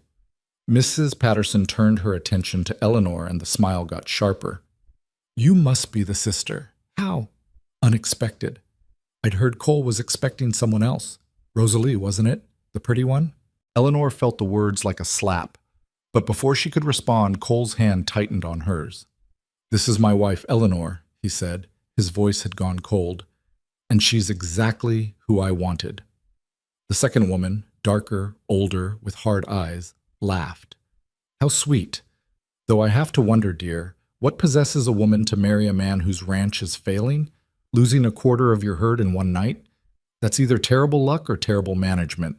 Mrs. Patterson turned her attention to Eleanor and the smile got sharper. You must be the sister. How? Unexpected. I'd heard Cole was expecting someone else. Rosalie, wasn't it? The pretty one? Eleanor felt the words like a slap, but before she could respond, Cole's hand tightened on hers. This is my wife, Eleanor, he said. His voice had gone cold. And she's exactly who I wanted. The second woman, darker, older, with hard eyes, laughed. How sweet. Though I have to wonder, dear, what possesses a woman to marry a man whose ranch is failing, losing a quarter of your herd in one night? That's either terrible luck or terrible management.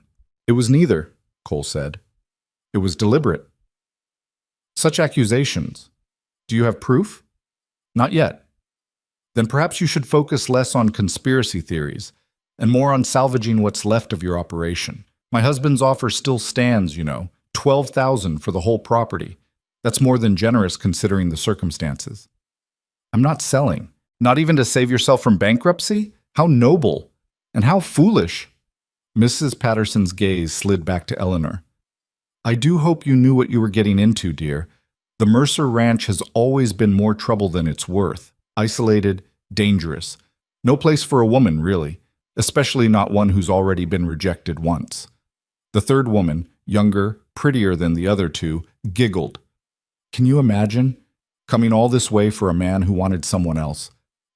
It was neither, Cole said. It was deliberate. Such accusations. Do you have proof? Not yet. Then perhaps you should focus less on conspiracy theories and more on salvaging what's left of your operation. My husband's offer still stands, you know, $12,000 for the whole property. That's more than generous considering the circumstances. I'm not selling. Not even to save yourself from bankruptcy? How noble. And how foolish. Mrs. Patterson's gaze slid back to Eleanor. I do hope you knew what you were getting into, dear. The Mercer Ranch has always been more trouble than it's worth. Isolated, dangerous. No place for a woman, really. Especially not one who's already been rejected once. The third woman, younger, prettier than the other two, giggled. Can you imagine? Coming all this way for a man who wanted someone else.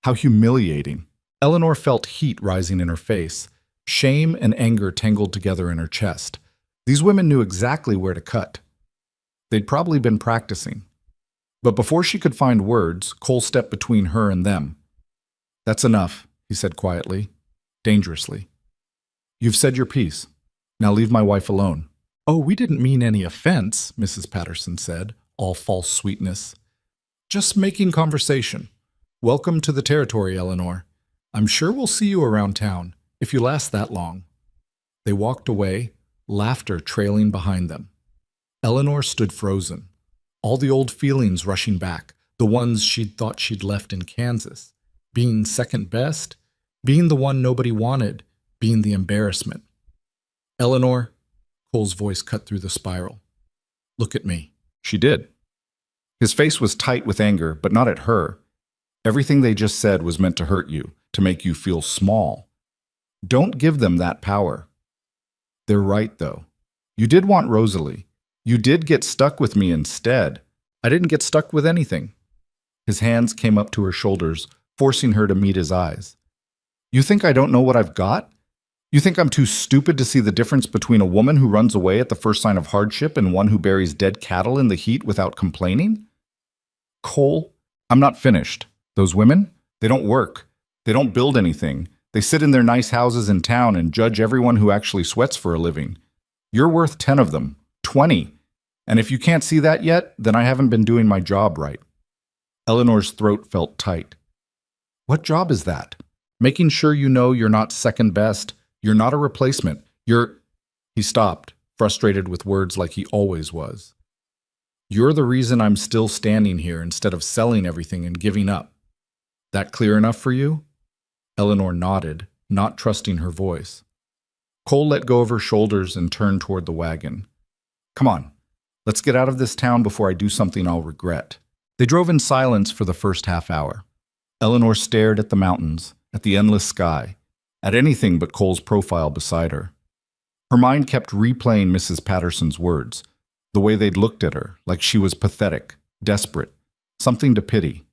How humiliating. Eleanor felt heat rising in her face. Shame and anger tangled together in her chest. These women knew exactly where to cut. They'd probably been practicing. But before she could find words, Cole stepped between her and them. That's enough, he said quietly, dangerously. You've said your piece. Now leave my wife alone. Oh, we didn't mean any offense, Mrs. Patterson said, all false sweetness. Just making conversation. Welcome to the territory, Eleanor. I'm sure we'll see you around town, if you last that long. They walked away, laughter trailing behind them. Eleanor stood frozen, all the old feelings rushing back, the ones she'd thought she'd left in Kansas. Being second best, being the one nobody wanted, being the embarrassment. Eleanor, Cole's voice cut through the spiral. Look at me. She did. His face was tight with anger, but not at her. Everything they just said was meant to hurt you, to make you feel small. Don't give them that power. They're right, though. You did want Rosalie. You did get stuck with me instead. I didn't get stuck with anything. His hands came up to her shoulders, forcing her to meet his eyes. You think I don't know what I've got? You think I'm too stupid to see the difference between a woman who runs away at the first sign of hardship and one who buries dead cattle in the heat without complaining? Cole, I'm not finished. Those women, they don't work. They don't build anything. They sit in their nice houses in town and judge everyone who actually sweats for a living. You're worth 10 of them, 20. And if you can't see that yet, then I haven't been doing my job right. Eleanor's throat felt tight. What job is that? Making sure you know you're not second best. You're not a replacement. He stopped, frustrated with words like he always was. You're the reason I'm still standing here instead of selling everything and giving up. That clear enough for you? Eleanor nodded, not trusting her voice. Cole let go of her shoulders and turned toward the wagon. Come on, let's get out of this town before I do something I'll regret. They drove in silence for the first half hour. Eleanor stared at the mountains, at the endless sky, at anything but Cole's profile beside her. Her mind kept replaying Mrs. Patterson's words, the way they'd looked at her, like she was pathetic, desperate, something to pity.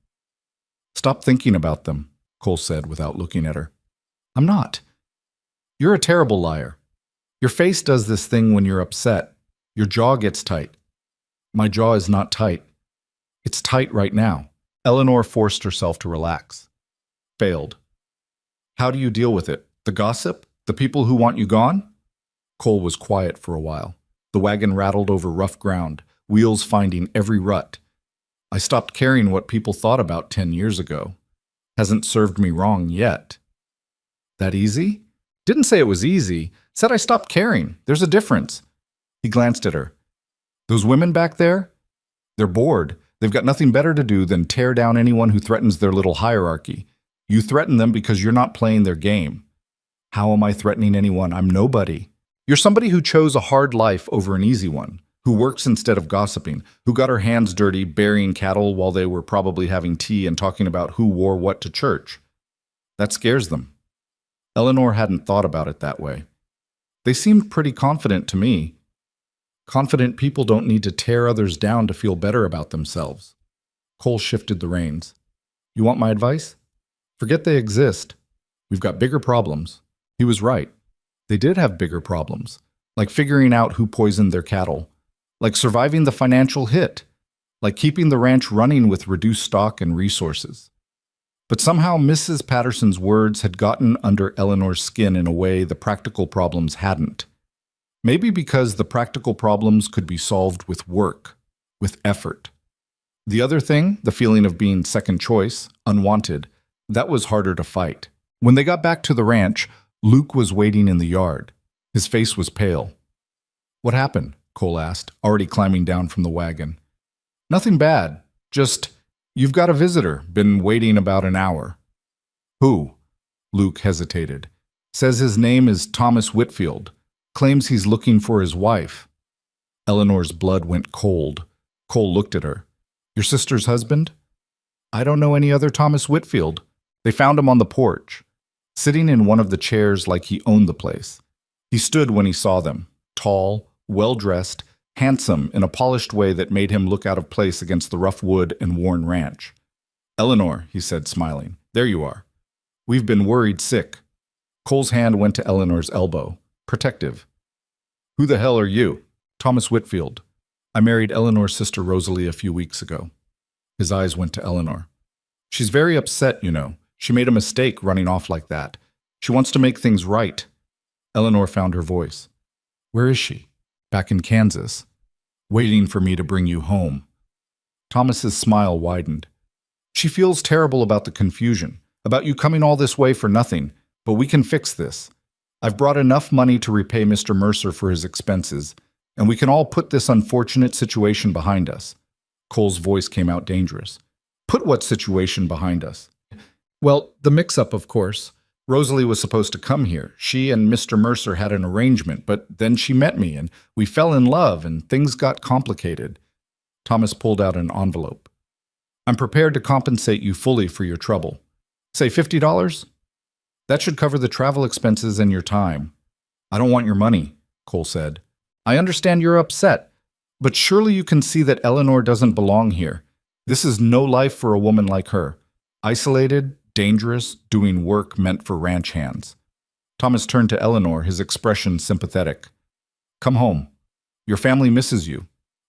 Stop thinking about them, Cole said without looking at her. I'm not. You're a terrible liar. Your face does this thing when you're upset. Your jaw gets tight. My jaw is not tight. It's tight right now. Eleanor forced herself to relax. Failed. How do you deal with it? The gossip? The people who want you gone? Cole was quiet for a while. The wagon rattled over rough ground, wheels finding every rut. I stopped caring what people thought about 10 years ago. Hasn't served me wrong yet. That easy? Didn't say it was easy. Said I stopped caring. There's a difference. He glanced at her. Those women back there? They're bored. They've got nothing better to do than tear down anyone who threatens their little hierarchy. You threaten them because you're not playing their game. How am I threatening anyone? I'm nobody. You're somebody who chose a hard life over an easy one, who works instead of gossiping, who got her hands dirty burying cattle while they were probably having tea and talking about who wore what to church. That scares them. Eleanor hadn't thought about it that way. They seemed pretty confident to me. Confident people don't need to tear others down to feel better about themselves. Cole shifted the reins. You want my advice? Forget they exist. We've got bigger problems. He was right. They did have bigger problems, like figuring out who poisoned their cattle, like surviving the financial hit, like keeping the ranch running with reduced stock and resources. But somehow Mrs. Patterson's words had gotten under Eleanor's skin in a way the practical problems hadn't. Maybe because the practical problems could be solved with work, with effort. The other thing, the feeling of being second choice, unwanted, that was harder to fight. When they got back to the ranch, Luke was waiting in the yard. His face was pale. What happened? Cole asked, already climbing down from the wagon. Nothing bad. Just, you've got a visitor, been waiting about an hour. Who? Luke hesitated. Says his name is Thomas Whitfield. Claims he's looking for his wife. Eleanor's blood went cold. Cole looked at her. Your sister's husband? I don't know any other Thomas Whitfield. They found him on the porch, sitting in one of the chairs like he owned the place. He stood when he saw them, tall, well-dressed, handsome in a polished way that made him look out of place against the rough wood and worn ranch. Eleanor, he said, smiling, there you are. We've been worried sick. Cole's hand went to Eleanor's elbow, protective. Who the hell are you? Thomas Whitfield. I married Eleanor's sister Rosalie a few weeks ago. His eyes went to Eleanor. She's very upset, you know. She made a mistake running off like that. She wants to make things right. Eleanor found her voice. Where is she? Back in Kansas. Waiting for me to bring you home. Thomas's smile widened. She feels terrible about the confusion, about you coming all this way for nothing, but we can fix this. I've brought enough money to repay Mr. Mercer for his expenses, and we can all put this unfortunate situation behind us. Cole's voice came out dangerous. Put what situation behind us? Well, the mix-up, of course. Rosalie was supposed to come here. She and Mr. Mercer had an arrangement, but then she met me, and we fell in love, and things got complicated. Thomas pulled out an envelope. I'm prepared to compensate you fully for your trouble. Say $50? That should cover the travel expenses and your time. I don't want your money, Cole said. I understand you're upset, but surely you can see that Eleanor doesn't belong here. This is no life for a woman like her. Isolated, dangerous, doing work meant for ranch hands. Thomas turned to Eleanor, his expression sympathetic. Come home. Your family misses you.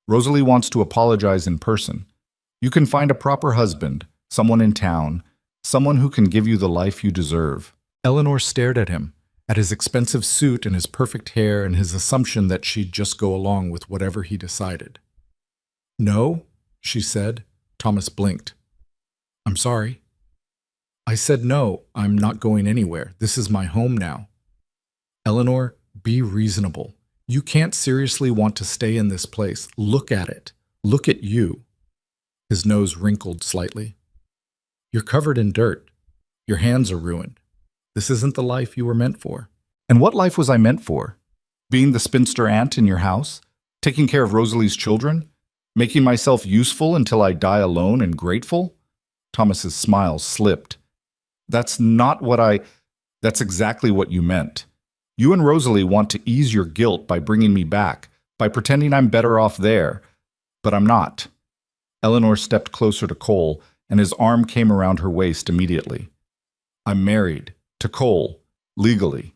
Rosalie wants to apologize in person. You can find a proper husband, someone in town, someone who can give you the life you deserve. Eleanor stared at him, at his expensive suit and his perfect hair and his assumption that she'd just go along with whatever he decided. No, she said. Thomas blinked. I'm sorry. I said no, I'm not going anywhere. This is my home now. Eleanor, be reasonable. You can't seriously want to stay in this place. Look at it. Look at you. His nose wrinkled slightly. You're covered in dirt. Your hands are ruined. This isn't the life you were meant for. And what life was I meant for? Being the spinster aunt in your house? Taking care of Rosalie's children? Making myself useful until I die alone and grateful? Thomas's smile slipped. That's exactly what you meant. You and Rosalie want to ease your guilt by bringing me back, by pretending I'm better off there. But I'm not. Eleanor stepped closer to Cole, and his arm came around her waist immediately. I'm married, to Cole, legally.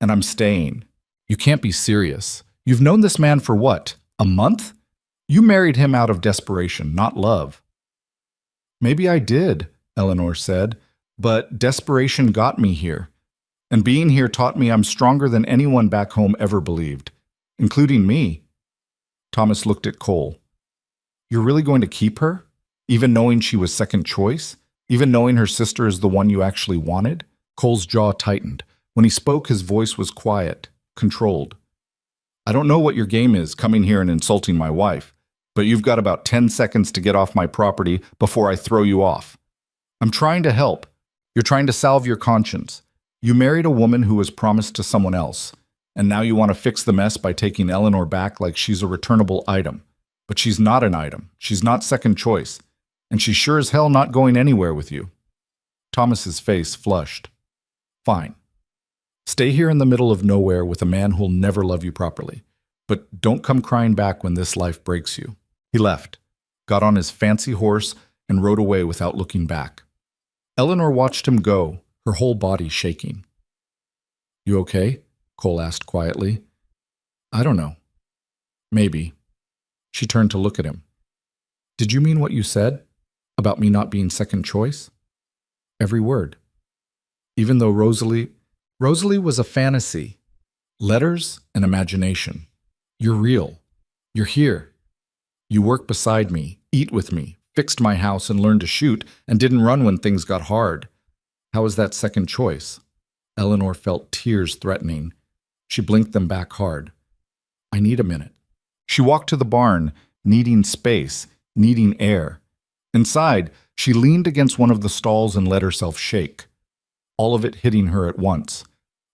And I'm staying. You can't be serious. You've known this man for what, a month? You married him out of desperation, not love. Maybe I did, Eleanor said, but desperation got me here. And being here taught me I'm stronger than anyone back home ever believed, including me. Thomas looked at Cole. You're really going to keep her? Even knowing she was second choice? Even knowing her sister is the one you actually wanted? Cole's jaw tightened. When he spoke, his voice was quiet, controlled. I don't know what your game is, coming here and insulting my wife, but you've got about 10 seconds to get off my property before I throw you off. I'm trying to help. You're trying to salve your conscience. You married a woman who was promised to someone else, and now you want to fix the mess by taking Eleanor back like she's a returnable item. But she's not an item. She's not second choice. And she's sure as hell not going anywhere with you. Thomas's face flushed. Fine. Stay here in the middle of nowhere with a man who'll never love you properly. But don't come crying back when this life breaks you. He left, got on his fancy horse, and rode away without looking back. Eleanor watched him go, her whole body shaking. You okay? Cole asked quietly. I don't know. Maybe. She turned to look at him. Did you mean what you said? About me not being second choice? Every word. Even though Rosalie was a fantasy. Letters and imagination. You're real. You're here. You work beside me, eat with me, fixed my house and learned to shoot, and didn't run when things got hard. How is that second choice? Eleanor felt tears threatening. She blinked them back hard. I need a minute. She walked to the barn, needing space, needing air. Inside, she leaned against one of the stalls and let herself shake. All of it hitting her at once.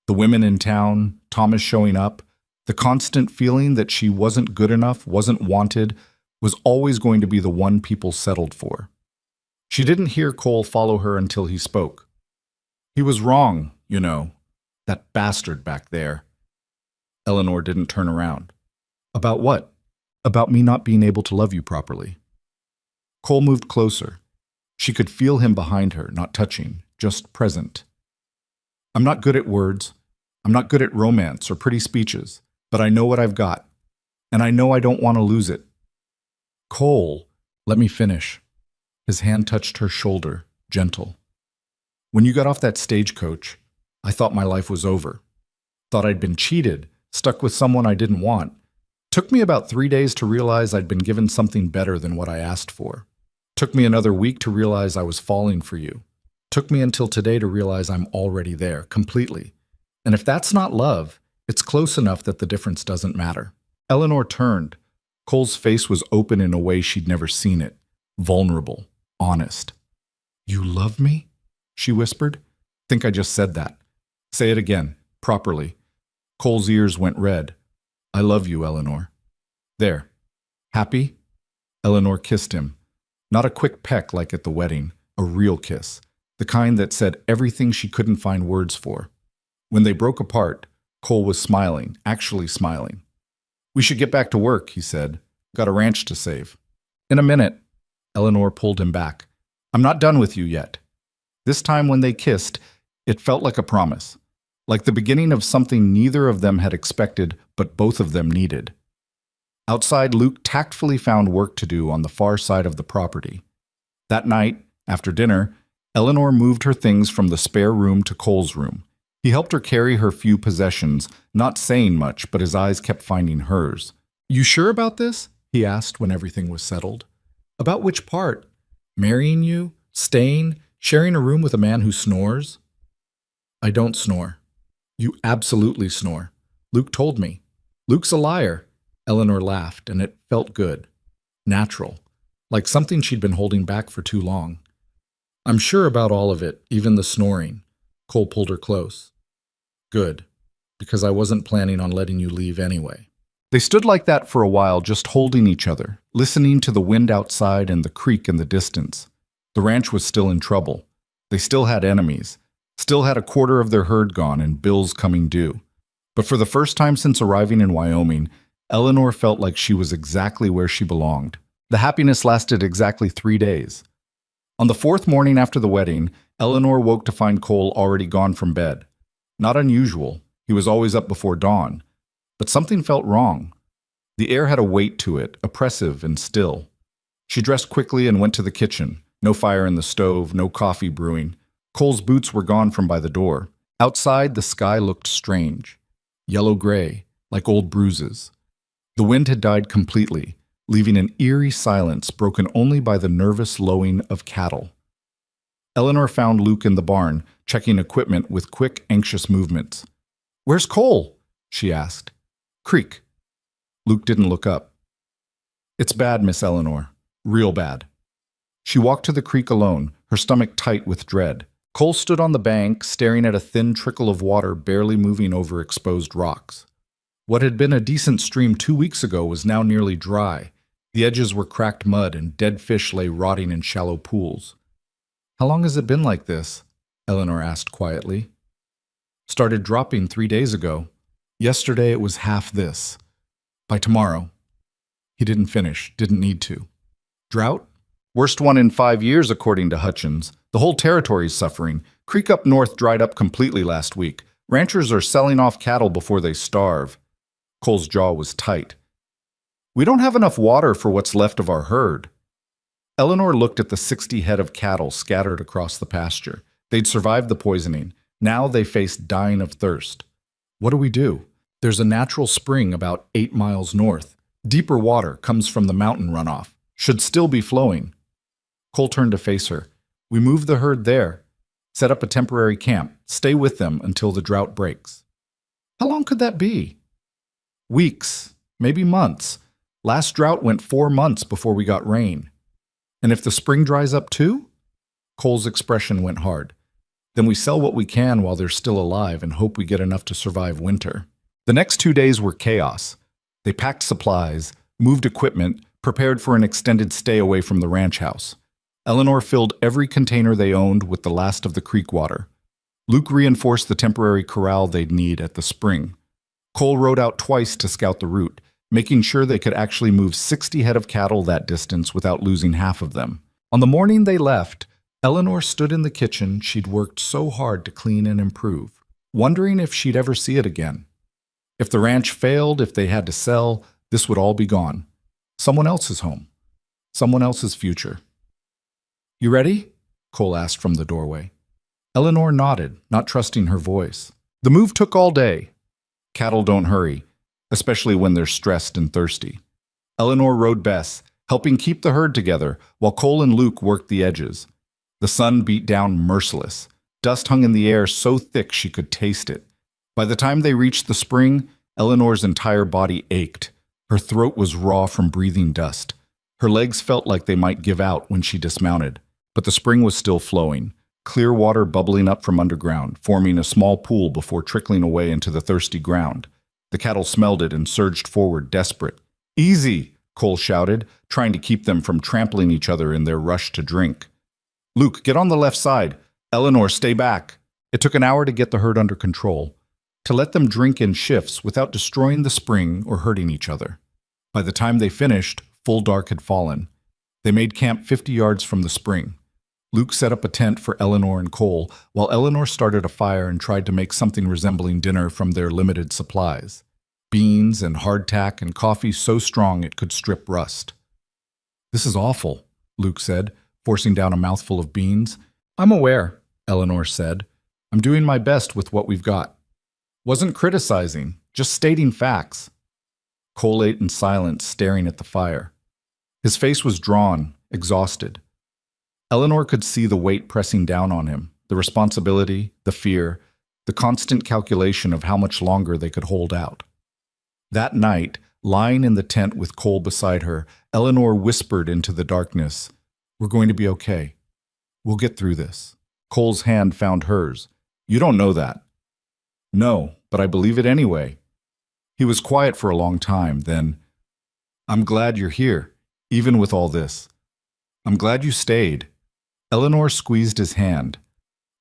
The women in town, Thomas showing up, the constant feeling that she wasn't good enough, wasn't wanted, was always going to be the one people settled for. She didn't hear Cole follow her until he spoke. He was wrong, you know. That bastard back there. Eleanor didn't turn around. About what? About me not being able to love you properly. Cole moved closer. She could feel him behind her, not touching, just present. I'm not good at words. I'm not good at romance or pretty speeches, but I know what I've got, and I know I don't want to lose it. Cole, let me finish. His hand touched her shoulder, gentle. When you got off that stagecoach, I thought my life was over. Thought I'd been cheated, stuck with someone I didn't want. Took me about 3 days to realize I'd been given something better than what I asked for. Took me another week to realize I was falling for you. Took me until today to realize I'm already there, completely. And if that's not love, it's close enough that the difference doesn't matter. Eleanor turned. Cole's face was open in a way she'd never seen it. Vulnerable, honest. You love me? She whispered. Think I just said that. Say it again, properly. Cole's ears went red. I love you, Eleanor. There. Happy? Eleanor kissed him. Not a quick peck like at the wedding, a real kiss. The kind that said everything she couldn't find words for. When they broke apart, Cole was smiling, actually smiling. We should get back to work, he said. Got a ranch to save. In a minute. Eleanor pulled him back. I'm not done with you yet. This time when they kissed, it felt like a promise. Like the beginning of something neither of them had expected, but both of them needed. Outside, Luke tactfully found work to do on the far side of the property. That night, after dinner, Eleanor moved her things from the spare room to Cole's room. He helped her carry her few possessions, not saying much, but his eyes kept finding hers. You sure about this? He asked when everything was settled. About which part? Marrying you? Staying? Sharing a room with a man who snores? I don't snore. You absolutely snore. Luke told me. Luke's a liar. Eleanor laughed, and it felt good. Natural. Like something she'd been holding back for too long. I'm sure about all of it, even the snoring. Cole pulled her close. Good. Because I wasn't planning on letting you leave anyway. They stood like that for a while, just holding each other, listening to the wind outside and the creek in the distance. The ranch was still in trouble. They still had enemies. Still had a quarter of their herd gone and bills coming due. But for the first time since arriving in Wyoming, Eleanor felt like she was exactly where she belonged. The happiness lasted exactly 3 days. On the 4th morning after the wedding, Eleanor woke to find Cole already gone from bed. Not unusual. He was always up before dawn. But something felt wrong. The air had a weight to it, oppressive and still. She dressed quickly and went to the kitchen. No fire in the stove, no coffee brewing. Cole's boots were gone from by the door. Outside, the sky looked strange. Yellow-gray, like old bruises. The wind had died completely, leaving an eerie silence broken only by the nervous lowing of cattle. Eleanor found Luke in the barn, checking equipment with quick, anxious movements. "Where's Cole?" she asked. "Creek." Luke didn't look up. "It's bad, Miss Eleanor. Real bad." She walked to the creek alone, her stomach tight with dread. Cole stood on the bank, staring at a thin trickle of water barely moving over exposed rocks. What had been a decent stream 2 weeks ago was now nearly dry. The edges were cracked mud, and dead fish lay rotting in shallow pools. "How long has it been like this?" Eleanor asked quietly. "Started dropping 3 days ago. Yesterday it was half this. By tomorrow." He didn't finish, didn't need to. "Drought? Worst one in 5 years, according to Hutchins. The whole territory's suffering. Creek up north dried up completely last week. Ranchers are selling off cattle before they starve." Cole's jaw was tight. "We don't have enough water for what's left of our herd." Eleanor looked at the 60 head of cattle scattered across the pasture. They'd survived the poisoning. Now they faced dying of thirst. "What do we do?" "There's a natural spring about 8 miles north. Deeper water comes from the mountain runoff. Should still be flowing." Cole turned to face her. "We move the herd there. Set up a temporary camp. Stay with them until the drought breaks." "How long could that be?" "Weeks, maybe months. Last drought went 4 months before we got rain." "And if the spring dries up too?" Cole's expression went hard. "Then we sell what we can while they're still alive and hope we get enough to survive winter." The next 2 days were chaos. They packed supplies, moved equipment, prepared for an extended stay away from the ranch house. Eleanor filled every container they owned with the last of the creek water. Luke reinforced the temporary corral they'd need at the spring. Cole rode out twice to scout the route, making sure they could actually move 60 head of cattle that distance without losing half of them. On the morning they left, Eleanor stood in the kitchen she'd worked so hard to clean and improve, wondering if she'd ever see it again. If the ranch failed, if they had to sell, this would all be gone. Someone else's home. Someone else's future. "You ready?" Cole asked from the doorway. Eleanor nodded, not trusting her voice. The move took all day. Cattle don't hurry, especially when they're stressed and thirsty. Eleanor rode Bess, helping keep the herd together, while Cole and Luke worked the edges. The sun beat down merciless. Dust hung in the air so thick she could taste it. By the time they reached the spring, Eleanor's entire body ached. Her throat was raw from breathing dust. Her legs felt like they might give out when she dismounted. But the spring was still flowing, clear water bubbling up from underground, forming a small pool before trickling away into the thirsty ground. The cattle smelled it and surged forward, desperate. "Easy!" Cole shouted, trying to keep them from trampling each other in their rush to drink. "Luke, get on the left side. Eleanor, stay back." It took an hour to get the herd under control, to let them drink in shifts without destroying the spring or hurting each other. By the time they finished, full dark had fallen. They made camp 50 yards from the spring. Luke set up a tent for Eleanor and Cole, while Eleanor started a fire and tried to make something resembling dinner from their limited supplies. Beans and hardtack and coffee so strong it could strip rust. "This is awful," Luke said, forcing down a mouthful of beans. "I'm aware," Eleanor said. "I'm doing my best with what we've got." "Wasn't criticizing, just stating facts." Cole ate in silence, staring at the fire. His face was drawn, exhausted. Eleanor could see the weight pressing down on him, the responsibility, the fear, the constant calculation of how much longer they could hold out. That night, lying in the tent with Cole beside her, Eleanor whispered into the darkness, "We're going to be okay. We'll get through this." Cole's hand found hers. "You don't know that." "No, but I believe it anyway." He was quiet for a long time, then, "I'm glad you're here, even with all this. I'm glad you stayed." Eleanor squeezed his hand.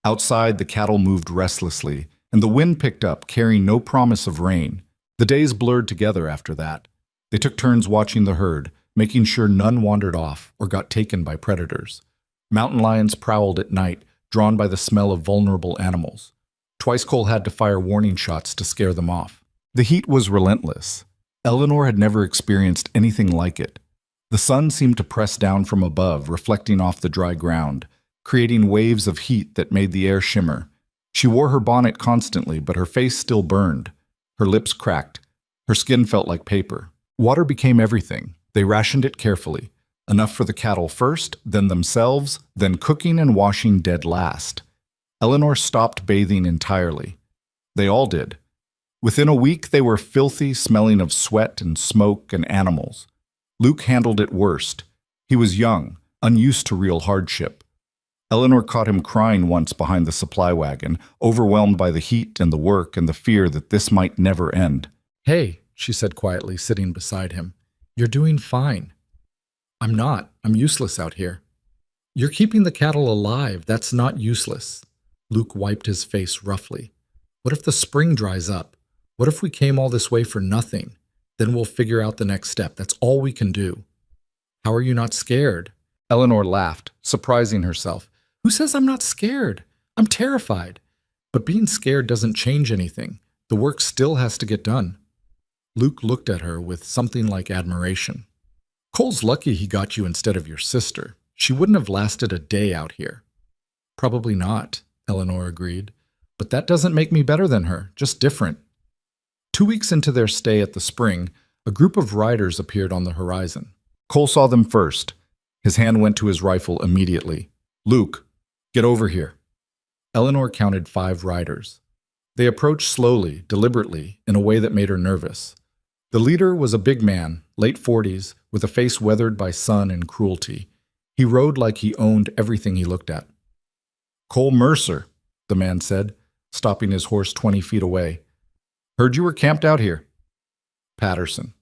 Outside, the cattle moved restlessly, and the wind picked up, carrying no promise of rain. The days blurred together after that. They took turns watching the herd, making sure none wandered off or got taken by predators. Mountain lions prowled at night, drawn by the smell of vulnerable animals. Twice Cole had to fire warning shots to scare them off. The heat was relentless. Eleanor had never experienced anything like it. The sun seemed to press down from above, reflecting off the dry ground, creating waves of heat that made the air shimmer. She wore her bonnet constantly, but her face still burned. Her lips cracked. Her skin felt like paper. Water became everything. They rationed it carefully. Enough for the cattle first, then themselves, then cooking and washing dead last. Eleanor stopped bathing entirely. They all did. Within a week, they were filthy, smelling of sweat and smoke and animals. Luke handled it worst. He was young, unused to real hardship. Eleanor caught him crying once behind the supply wagon, overwhelmed by the heat and the work and the fear that this might never end. "Hey," she said quietly, sitting beside him. "You're doing fine." "I'm not. I'm useless out here." "You're keeping the cattle alive. That's not useless." Luke wiped his face roughly. "What if the spring dries up? What if we came all this way for nothing? Then we'll figure out the next step. That's all we can do." "How are you not scared?" Eleanor laughed, surprising herself. "Who says I'm not scared? I'm terrified. But being scared doesn't change anything. The work still has to get done." Luke looked at her with something like admiration. "Cole's lucky he got you instead of your sister. She wouldn't have lasted a day out here." "Probably not," Eleanor agreed. "But that doesn't make me better than her, just different." 2 weeks into their stay at the spring, a group of riders appeared on the horizon. Cole saw them first. His hand went to his rifle immediately. "Luke, get over here." Eleanor counted 5 riders. They approached slowly, deliberately, in a way that made her nervous. The leader was a big man, late 40s, with a face weathered by sun and cruelty. He rode like he owned everything he looked at. "Cole Mercer," the man said, stopping his horse 20 feet away. "Heard you were camped out here." "Patterson."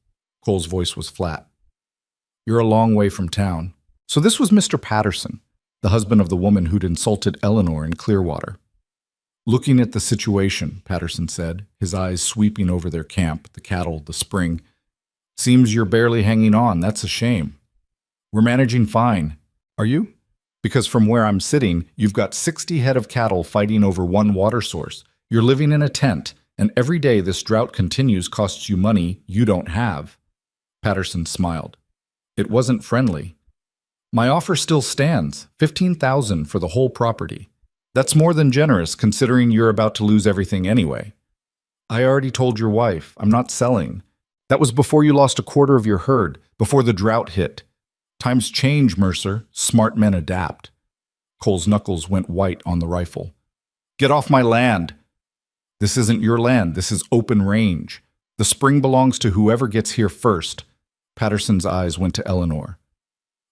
Cole's voice was flat. "You're a long way from town." So this was Mr. Patterson, the husband of the woman who'd insulted Eleanor in Clearwater. "Looking at the situation," Patterson said, his eyes sweeping over their camp, the cattle, the spring. "Seems you're barely hanging on. That's a shame." "We're managing fine. Are you? Because from where I'm sitting, you've got 60 head of cattle fighting over one water source. You're living in a tent, and every day this drought continues costs you money you don't have." Patterson smiled. It wasn't friendly. "My offer still stands, $15,000 for the whole property. That's more than generous considering you're about to lose everything anyway." "I already told your wife, I'm not selling. That was before you lost a quarter of your herd, before the drought hit. Times change, Mercer. Smart men adapt." Cole's knuckles went white on the rifle. "Get off my land." "This isn't your land. This is open range. The spring belongs to whoever gets here first." Patterson's eyes went to Eleanor.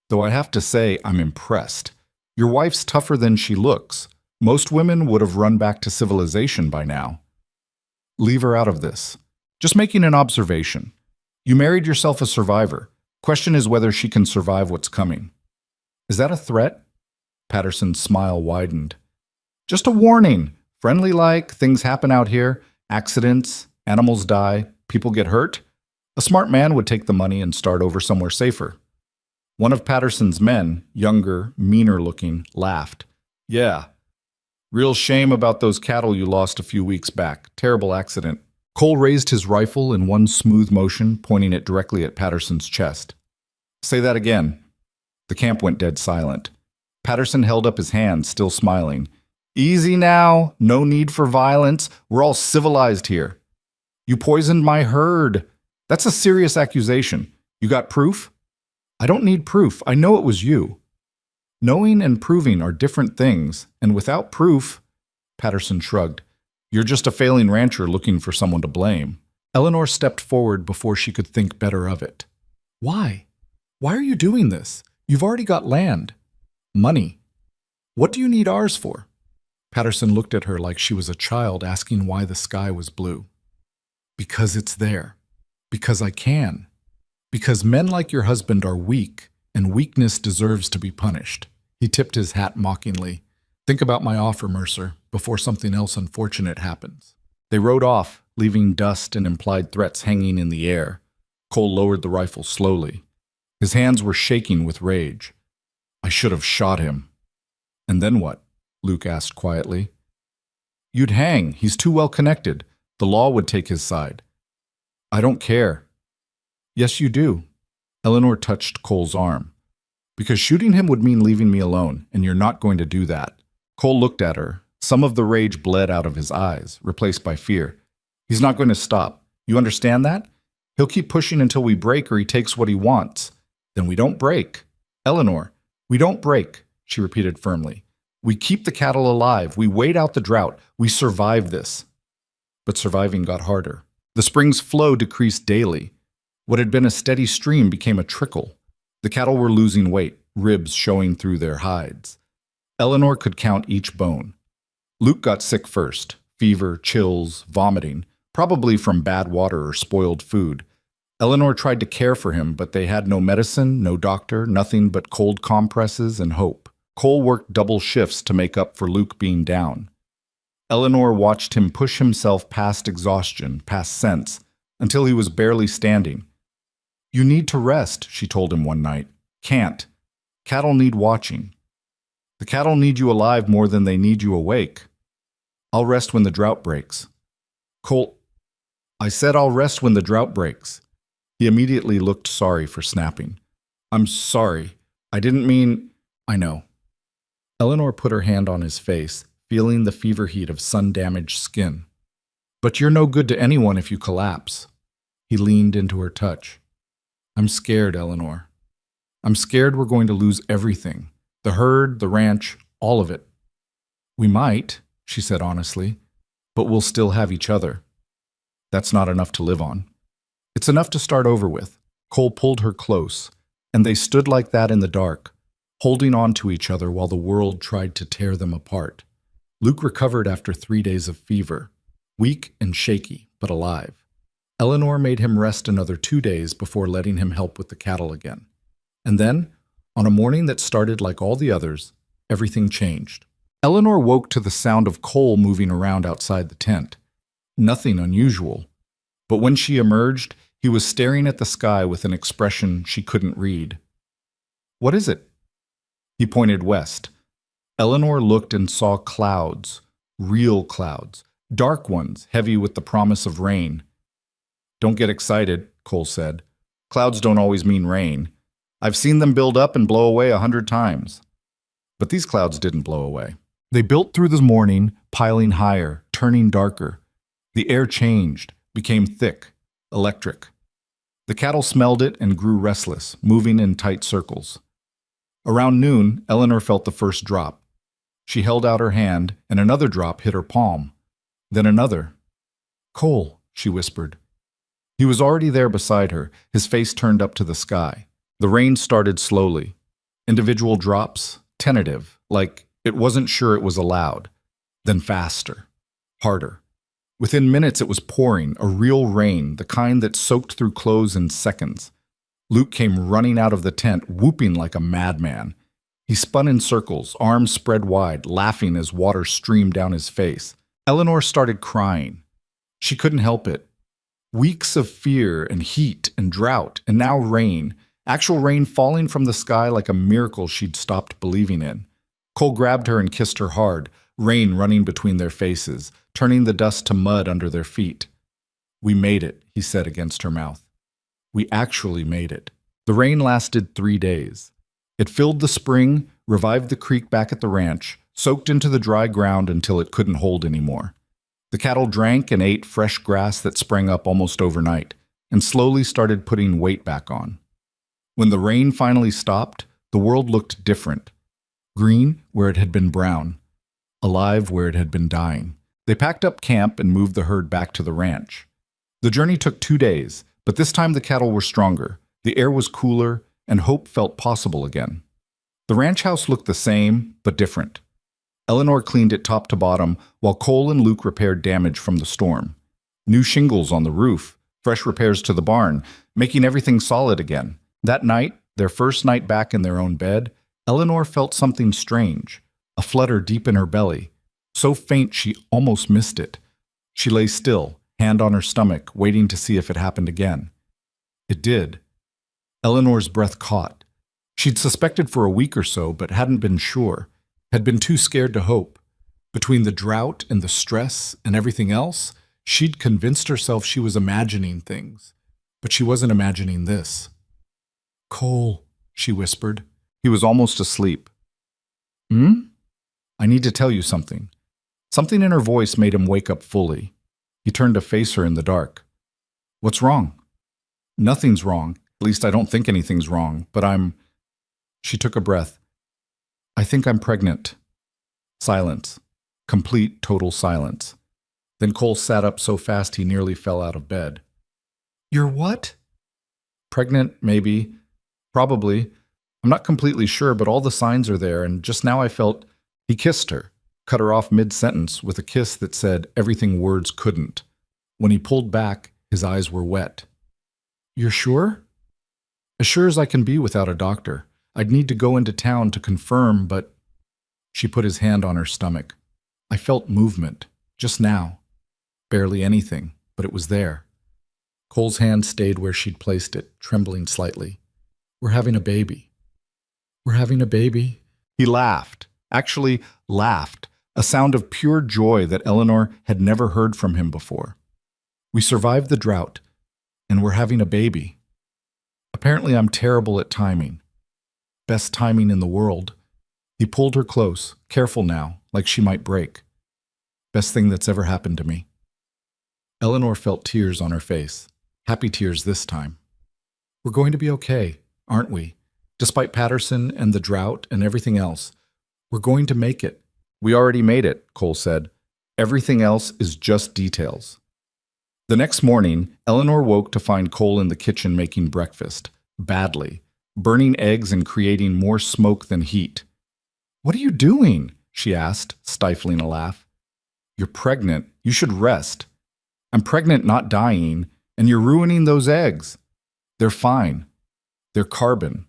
"Though I have to say, I'm impressed. Your wife's tougher than she looks. Most women would have run back to civilization by now." "Leave her out of this. Just making an observation. You married yourself a survivor. Question is whether she can survive what's coming." "Is that a threat?" Patterson's smile widened. "Just a warning. Friendly like, things happen out here. Accidents, animals die, people get hurt. A smart man would take the money and start over somewhere safer." One of Patterson's men, younger, meaner looking, laughed. "Yeah. Real shame about those cattle you lost a few weeks back. Terrible accident." Cole raised his rifle in one smooth motion, pointing it directly at Patterson's chest. "Say that again." The camp went dead silent. Patterson held up his hand, still smiling. "Easy now. No need for violence. We're all civilized here." "You poisoned my herd." "That's a serious accusation. You got proof?" "I don't need proof. I know it was you." "Knowing and proving are different things, and without proof," Patterson shrugged, "you're just a failing rancher looking for someone to blame." Eleanor stepped forward before she could think better of it. "Why? Why are you doing this? You've already got land." "Money." "What do you need ours for?" Patterson looked at her like she was a child asking why the sky was blue. "Because it's there. Because I can. Because men like your husband are weak, and weakness deserves to be punished." He tipped his hat mockingly. "Think about my offer, Mercer, before something else unfortunate happens." They rode off, leaving dust and implied threats hanging in the air. Cole lowered the rifle slowly. His hands were shaking with rage. "I should have shot him." "And then what?" Luke asked quietly. "You'd hang. He's too well connected. The law would take his side." "I don't care." "Yes, you do." Eleanor touched Cole's arm. "Because shooting him would mean leaving me alone, and you're not going to do that." Cole looked at her. Some of the rage bled out of his eyes, replaced by fear. "He's not going to stop. You understand that? He'll keep pushing until we break or he takes what he wants. Then we don't break." Eleanor, we don't break, she repeated firmly. We keep the cattle alive. We wait out the drought. We survive this. But surviving got harder. The spring's flow decreased daily. What had been a steady stream became a trickle. The cattle were losing weight, ribs showing through their hides. Eleanor could count each bone. Luke got sick first. Fever, chills, vomiting, probably from bad water or spoiled food. Eleanor tried to care for him, but they had no medicine, no doctor, nothing but cold compresses and hope. Cole worked double shifts to make up for Luke being down. Eleanor watched him push himself past exhaustion, past sense, until he was barely standing. You need to rest, she told him one night. Can't. Cattle need watching. The cattle need you alive more than they need you awake. I'll rest when the drought breaks. Cole, I said I'll rest when the drought breaks. He immediately looked sorry for snapping. I'm sorry. I didn't mean... I know. Eleanor put her hand on his face, feeling the fever heat of sun-damaged skin. But you're no good to anyone if you collapse. He leaned into her touch. I'm scared, Eleanor. I'm scared we're going to lose everything. The herd, the ranch, all of it. We might, she said honestly, but we'll still have each other. That's not enough to live on. It's enough to start over with. Cole pulled her close, and they stood like that in the dark, holding on to each other while the world tried to tear them apart. Luke recovered after 3 days of fever, weak and shaky, but alive. Eleanor made him rest another 2 days before letting him help with the cattle again. And then, on a morning that started like all the others, everything changed. Eleanor woke to the sound of Cole moving around outside the tent. Nothing unusual. But when she emerged, he was staring at the sky with an expression she couldn't read. What is it? He pointed west. Eleanor looked and saw clouds, real clouds, dark ones, heavy with the promise of rain. Don't get excited, Cole said. Clouds don't always mean rain. I've seen them build up and blow away 100 times. But these clouds didn't blow away. They built through the morning, piling higher, turning darker. The air changed, became thick, electric. The cattle smelled it and grew restless, moving in tight circles. Around noon, Eleanor felt the first drop. She held out her hand, and another drop hit her palm. Then another. Cole, she whispered. He was already there beside her, his face turned up to the sky. The rain started slowly. Individual drops, tentative, like it wasn't sure it was allowed. Then faster, harder. Within minutes it was pouring, a real rain, the kind that soaked through clothes in seconds. Luke came running out of the tent, whooping like a madman. He spun in circles, arms spread wide, laughing as water streamed down his face. Eleanor started crying. She couldn't help it. Weeks of fear and heat and drought, and now rain. Actual rain falling from the sky like a miracle she'd stopped believing in. Cole grabbed her and kissed her hard, rain running between their faces, turning the dust to mud under their feet. We made it, he said against her mouth. We actually made it. The rain lasted 3 days. It filled the spring, revived the creek back at the ranch, soaked into the dry ground until it couldn't hold anymore. The cattle drank and ate fresh grass that sprang up almost overnight, and slowly started putting weight back on. When the rain finally stopped, the world looked different. Green where it had been brown. Alive where it had been dying. They packed up camp and moved the herd back to the ranch. The journey took 2 days, but this time the cattle were stronger, the air was cooler, and hope felt possible again. The ranch house looked the same, but different. Eleanor cleaned it top to bottom, while Cole and Luke repaired damage from the storm. New shingles on the roof, fresh repairs to the barn, making everything solid again. That night, their first night back in their own bed, Eleanor felt something strange, a flutter deep in her belly, so faint she almost missed it. She lay still, hand on her stomach, waiting to see if it happened again. It did. Eleanor's breath caught. She'd suspected for a week or so, but hadn't been sure, had been too scared to hope. Between the drought and the stress and everything else, she'd convinced herself she was imagining things. But she wasn't imagining this. Cole, she whispered. He was almost asleep. I need to tell you something. Something in her voice made him wake up fully. He turned to face her in the dark. What's wrong? Nothing's wrong. At least I don't think anything's wrong, but I'm... She took a breath. I think I'm pregnant. Silence. Complete, total silence. Then Cole sat up so fast he nearly fell out of bed. You're what? Pregnant, maybe. Probably. I'm not completely sure, but all the signs are there, and just now I felt he kissed her, cut her off mid-sentence with a kiss that said everything words couldn't. When he pulled back, his eyes were wet. You're sure? As sure as I can be without a doctor. I'd need to go into town to confirm, but... She put his hand on her stomach. I felt movement, just now. Barely anything, but it was there. Cole's hand stayed where she'd placed it, trembling slightly. We're having a baby. We're having a baby? He laughed. Actually laughed. A sound of pure joy that Eleanor had never heard from him before. We survived the drought, and we're having a baby. Apparently I'm terrible at timing. Best timing in the world. He pulled her close, careful now, like she might break. Best thing that's ever happened to me. Eleanor felt tears on her face. Happy tears this time. We're going to be okay, aren't we? Despite Patterson and the drought and everything else, we're going to make it. We already made it, Cole said. Everything else is just details. The next morning, Eleanor woke to find Cole in the kitchen making breakfast, badly, burning eggs and creating more smoke than heat. What are you doing? She asked, stifling a laugh. You're pregnant. You should rest. I'm pregnant, not dying, and you're ruining those eggs. They're fine. They're carbon.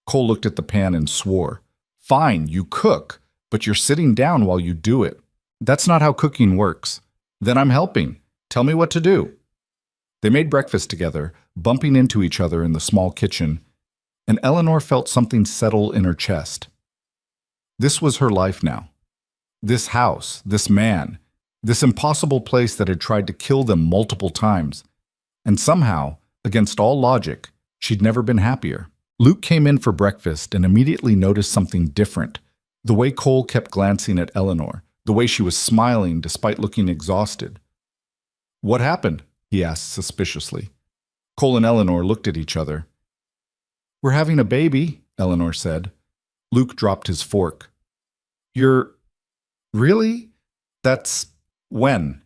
Cole looked at the pan and swore. Fine, you cook, but you're sitting down while you do it. That's not how cooking works. Then I'm helping. Tell me what to do. They made breakfast together, bumping into each other in the small kitchen, and Eleanor felt something settle in her chest. This was her life now. This house, this man, this impossible place that had tried to kill them multiple times. And somehow, against all logic, she'd never been happier. Luke came in for breakfast and immediately noticed something different. The way Cole kept glancing at Eleanor, the way she was smiling despite looking exhausted. What happened? He asked suspiciously. Cole and Eleanor looked at each other. We're having a baby, Eleanor said. Luke dropped his fork. You're... Really? That's... when?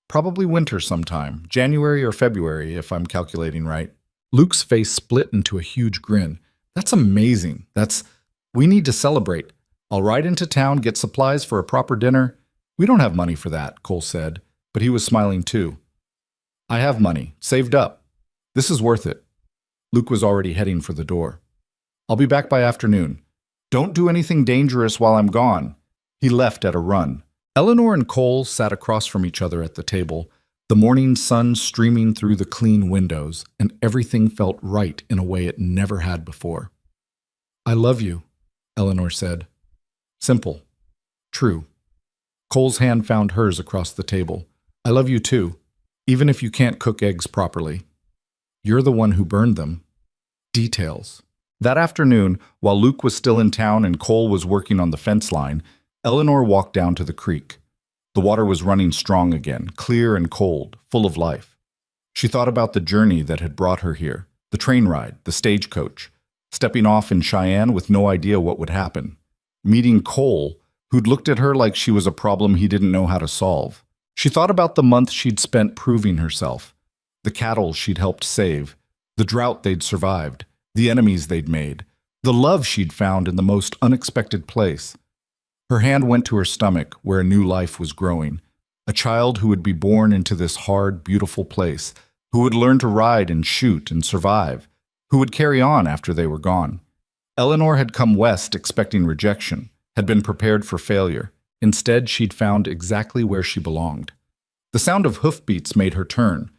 Probably winter sometime, January or February, if I'm calculating right. Luke's face split into a huge grin. That's amazing. We need to celebrate. I'll ride into town, get supplies for a proper dinner. We don't have money for that, Cole said, but he was smiling too. I have money, saved up. This is worth it. Luke was already heading for the door. I'll be back by afternoon. Don't do anything dangerous while I'm gone. He left at a run. Eleanor and Cole sat across from each other at the table, the morning sun streaming through the clean windows, and everything felt right in a way it never had before. I love you, Eleanor said. Simple. True. Cole's hand found hers across the table. I love you too, even if you can't cook eggs properly. You're the one who burned them. Details. That afternoon, while Luke was still in town and Cole was working on the fence line, Eleanor walked down to the creek. The water was running strong again, clear and cold, full of life. She thought about the journey that had brought her here, the train ride, the stagecoach, stepping off in Cheyenne with no idea what would happen, meeting Cole, who'd looked at her like she was a problem he didn't know how to solve. She thought about the month she'd spent proving herself, the cattle she'd helped save, the drought they'd survived, the enemies they'd made, the love she'd found in the most unexpected place. Her hand went to her stomach where a new life was growing, a child who would be born into this hard, beautiful place, who would learn to ride and shoot and survive, who would carry on after they were gone. Eleanor had come west expecting rejection, had been prepared for failure. Instead, she'd found exactly where she belonged. The sound of hoofbeats made her turn.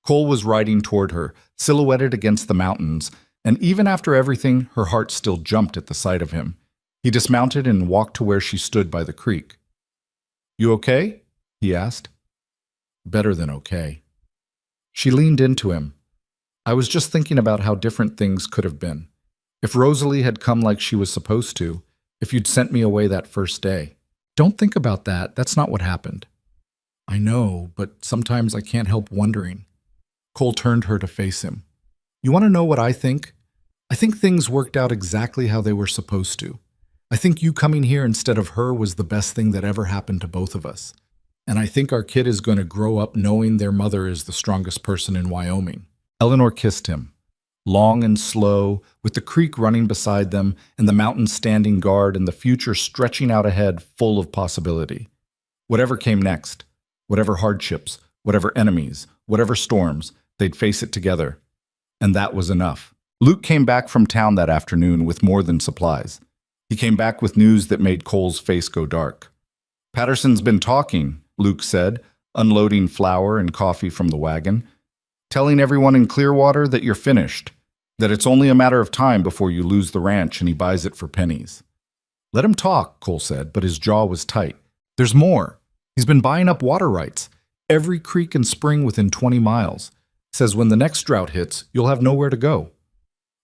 Cole was riding toward her, silhouetted against the mountains, and even after everything, her heart still jumped at the sight of him. He dismounted and walked to where she stood by the creek. You okay? He asked. Better than okay. She leaned into him. I was just thinking about how different things could have been. If Rosalie had come like she was supposed to, if you'd sent me away that first day. Don't think about that. That's not what happened. I know, but sometimes I can't help wondering. Cole turned her to face him. You want to know what I think? I think things worked out exactly how they were supposed to. I think you coming here instead of her was the best thing that ever happened to both of us. And I think our kid is going to grow up knowing their mother is the strongest person in Wyoming." Eleanor kissed him, long and slow, with the creek running beside them and the mountains standing guard and the future stretching out ahead full of possibility. Whatever came next, whatever hardships, whatever enemies, whatever storms, they'd face it together. And that was enough. Luke came back from town that afternoon with more than supplies. He came back with news that made Cole's face go dark. "Patterson's been talking," Luke said, unloading flour and coffee from the wagon, "telling everyone in Clearwater that you're finished, that it's only a matter of time before you lose the ranch and he buys it for pennies." "Let him talk," Cole said, but his jaw was tight. "There's more. He's been buying up water rights. Every creek and spring within 20 miles. Says when the next drought hits, you'll have nowhere to go."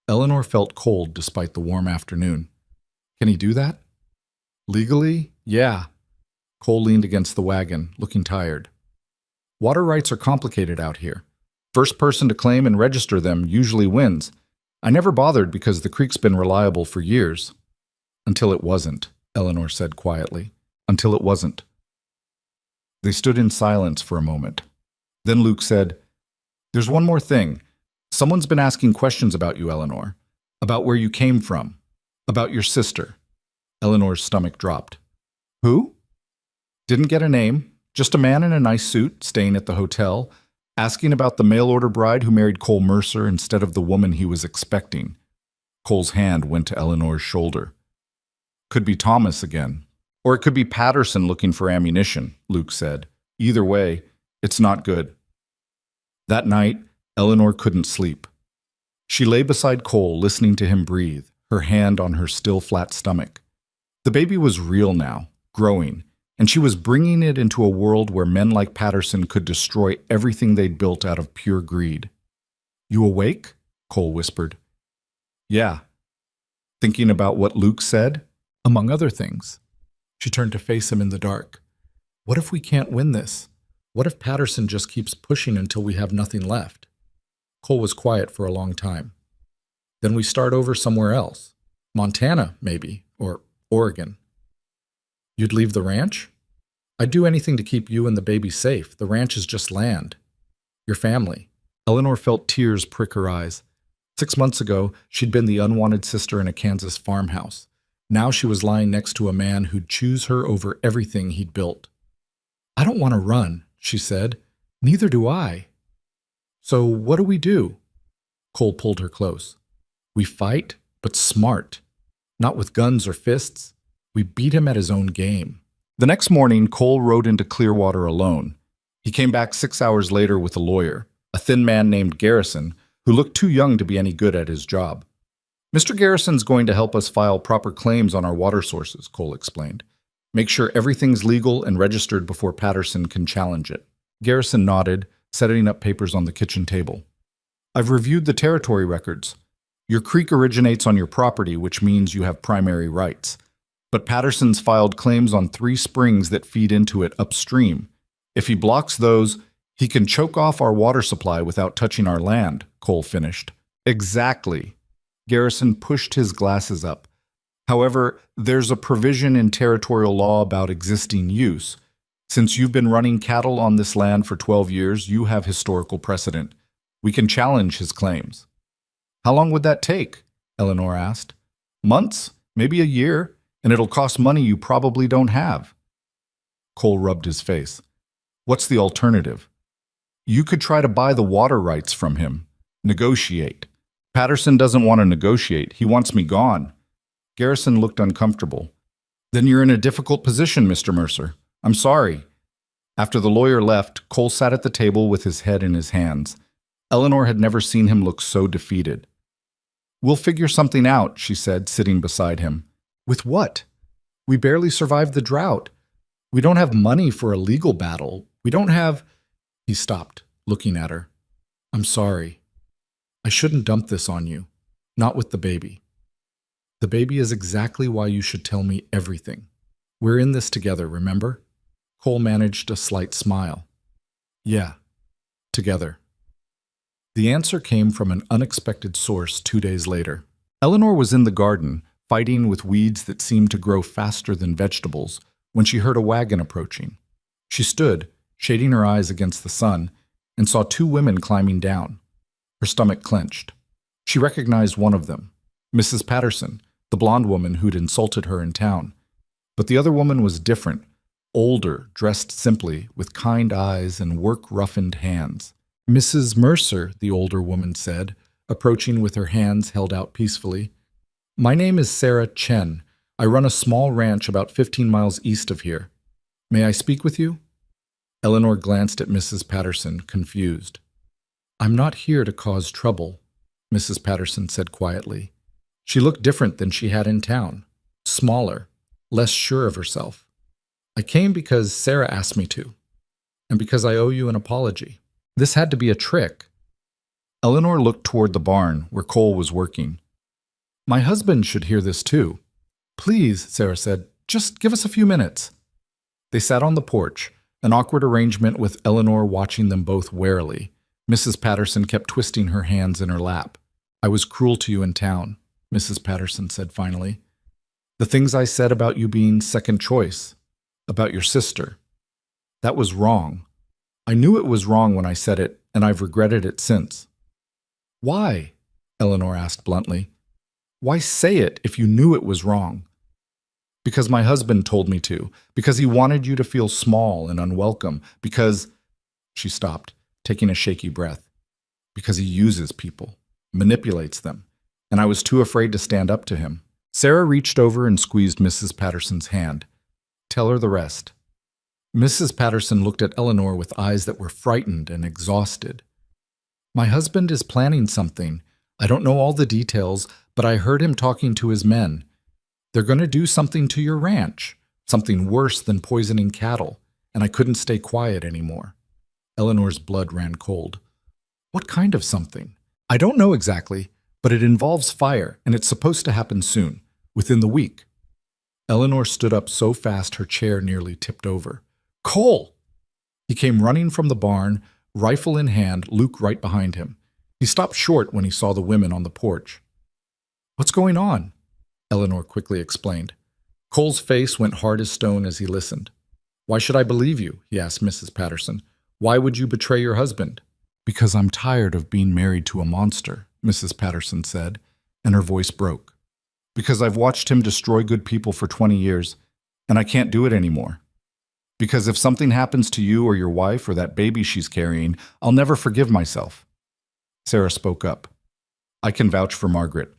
Eleanor felt cold despite the warm afternoon. "Can he do that?" "Legally, yeah." Cole leaned against the wagon, looking tired. "Water rights are complicated out here. First person to claim and register them usually wins. I never bothered because the creek's been reliable for years." "Until it wasn't," Eleanor said quietly. "Until it wasn't." They stood in silence for a moment. Then Luke said, "There's one more thing. Someone's been asking questions about you, Eleanor. About where you came from. About your sister." Eleanor's stomach dropped. "Who?" "Didn't get a name. Just a man in a nice suit, staying at the hotel, asking about the mail-order bride who married Cole Mercer instead of the woman he was expecting." Cole's hand went to Eleanor's shoulder. "Could be Thomas again. Or it could be Patterson looking for ammunition," Luke said. "Either way, it's not good." That night, Eleanor couldn't sleep. She lay beside Cole, listening to him breathe, her hand on her still flat stomach. The baby was real now, growing, and she was bringing it into a world where men like Patterson could destroy everything they'd built out of pure greed. "You awake?" Cole whispered. "Yeah." "Thinking about what Luke said?" "Among other things." She turned to face him in the dark. "What if we can't win this? What if Patterson just keeps pushing until we have nothing left?" Cole was quiet for a long time. "Then we start over somewhere else. Montana, maybe, or Oregon." "You'd leave the ranch?" "I'd do anything to keep you and the baby safe. The ranch is just land. Your family." Eleanor felt tears prick her eyes. 6 months ago, she'd been the unwanted sister in a Kansas farmhouse. Now she was lying next to a man who'd choose her over everything he'd built. "I don't want to run," she said. "Neither do I." "So what do we do?" Cole pulled her close. "We fight, but smart. Not with guns or fists. We beat him at his own game." The next morning, Cole rode into Clearwater alone. He came back 6 hours later with a lawyer, a thin man named Garrison, who looked too young to be any good at his job. "Mr. Garrison's going to help us file proper claims on our water sources," Cole explained. "Make sure everything's legal and registered before Patterson can challenge it." Garrison nodded, setting up papers on the kitchen table. "I've reviewed the territory records. Your creek originates on your property, which means you have primary rights. But Patterson's filed claims on 3 springs that feed into it upstream. If he blocks those, he can choke off our water supply without touching our land," Cole finished. "Exactly." Garrison pushed his glasses up. "However, there's a provision in territorial law about existing use. Since you've been running cattle on this land for 12 years, you have historical precedent. We can challenge his claims." "How long would that take?" Eleanor asked. "Months, maybe a year, and it'll cost money you probably don't have." Cole rubbed his face. "What's the alternative?" "You could try to buy the water rights from him. Negotiate." "Patterson doesn't want to negotiate. He wants me gone." Garrison looked uncomfortable. "Then you're in a difficult position, Mr. Mercer. I'm sorry." After the lawyer left, Cole sat at the table with his head in his hands. Eleanor had never seen him look so defeated. "We'll figure something out," she said, sitting beside him. "With what? We barely survived the drought. We don't have money for a legal battle. We don't have—" He stopped, looking at her. "I'm sorry. I shouldn't dump this on you. Not with the baby. The baby is exactly why you should tell me everything. We're in this together, remember?" Cole managed a slight smile. "Yeah, together." The answer came from an unexpected source 2 days later. Eleanor was in the garden, fighting with weeds that seemed to grow faster than vegetables, when she heard a wagon approaching. She stood, shading her eyes against the sun, and saw two women climbing down. Her stomach clenched. She recognized one of them, Mrs. Patterson, the blonde woman who'd insulted her in town. But the other woman was different, older, dressed simply, with kind eyes and work-roughened hands. "Mrs. Mercer," the older woman said, approaching with her hands held out peacefully. "My name is Sarah Chen. I run a small ranch about 15 miles east of here. May I speak with you?" Eleanor glanced at Mrs. Patterson, confused. "I'm not here to cause trouble," Mrs. Patterson said quietly. She looked different than she had in town, smaller, less sure of herself. "I came because Sarah asked me to, and because I owe you an apology. This had to be a trick." Eleanor looked toward the barn where Cole was working. "My husband should hear this too." "Please," Sarah said, "just give us a few minutes." They sat on the porch, an awkward arrangement with Eleanor watching them both warily. Mrs. Patterson kept twisting her hands in her lap. "I was cruel to you in town," Mrs. Patterson said finally. "The things I said about you being second choice, about your sister, that was wrong. I knew it was wrong when I said it, and I've regretted it since." "Why?" Eleanor asked bluntly. "Why say it if you knew it was wrong?" "Because my husband told me to, because he wanted you to feel small and unwelcome, because—" She stopped, taking a shaky breath. "Because he uses people, manipulates them, and I was too afraid to stand up to him." Sarah reached over and squeezed Mrs. Patterson's hand. "Tell her the rest." Mrs. Patterson looked at Eleanor with eyes that were frightened and exhausted. "My husband is planning something. I don't know all the details, but I heard him talking to his men. They're going to do something to your ranch, something worse than poisoning cattle, and I couldn't stay quiet anymore." Eleanor's blood ran cold. "What kind of something?" "I don't know exactly, but it involves fire, and it's supposed to happen soon, within the week." Eleanor stood up so fast her chair nearly tipped over. "Cole!" He came running from the barn, rifle in hand, Luke right behind him. He stopped short when he saw the women on the porch. "What's going on?" Eleanor quickly explained. Cole's face went hard as stone as he listened. "Why should I believe you?" he asked Mrs. Patterson. "Why would you betray your husband?" "Because I'm tired of being married to a monster," Mrs. Patterson said, and her voice broke. "Because I've watched him destroy good people for 20 years, and I can't do it anymore. Because if something happens to you or your wife or that baby she's carrying, I'll never forgive myself." Sarah spoke up. "I can vouch for Margaret.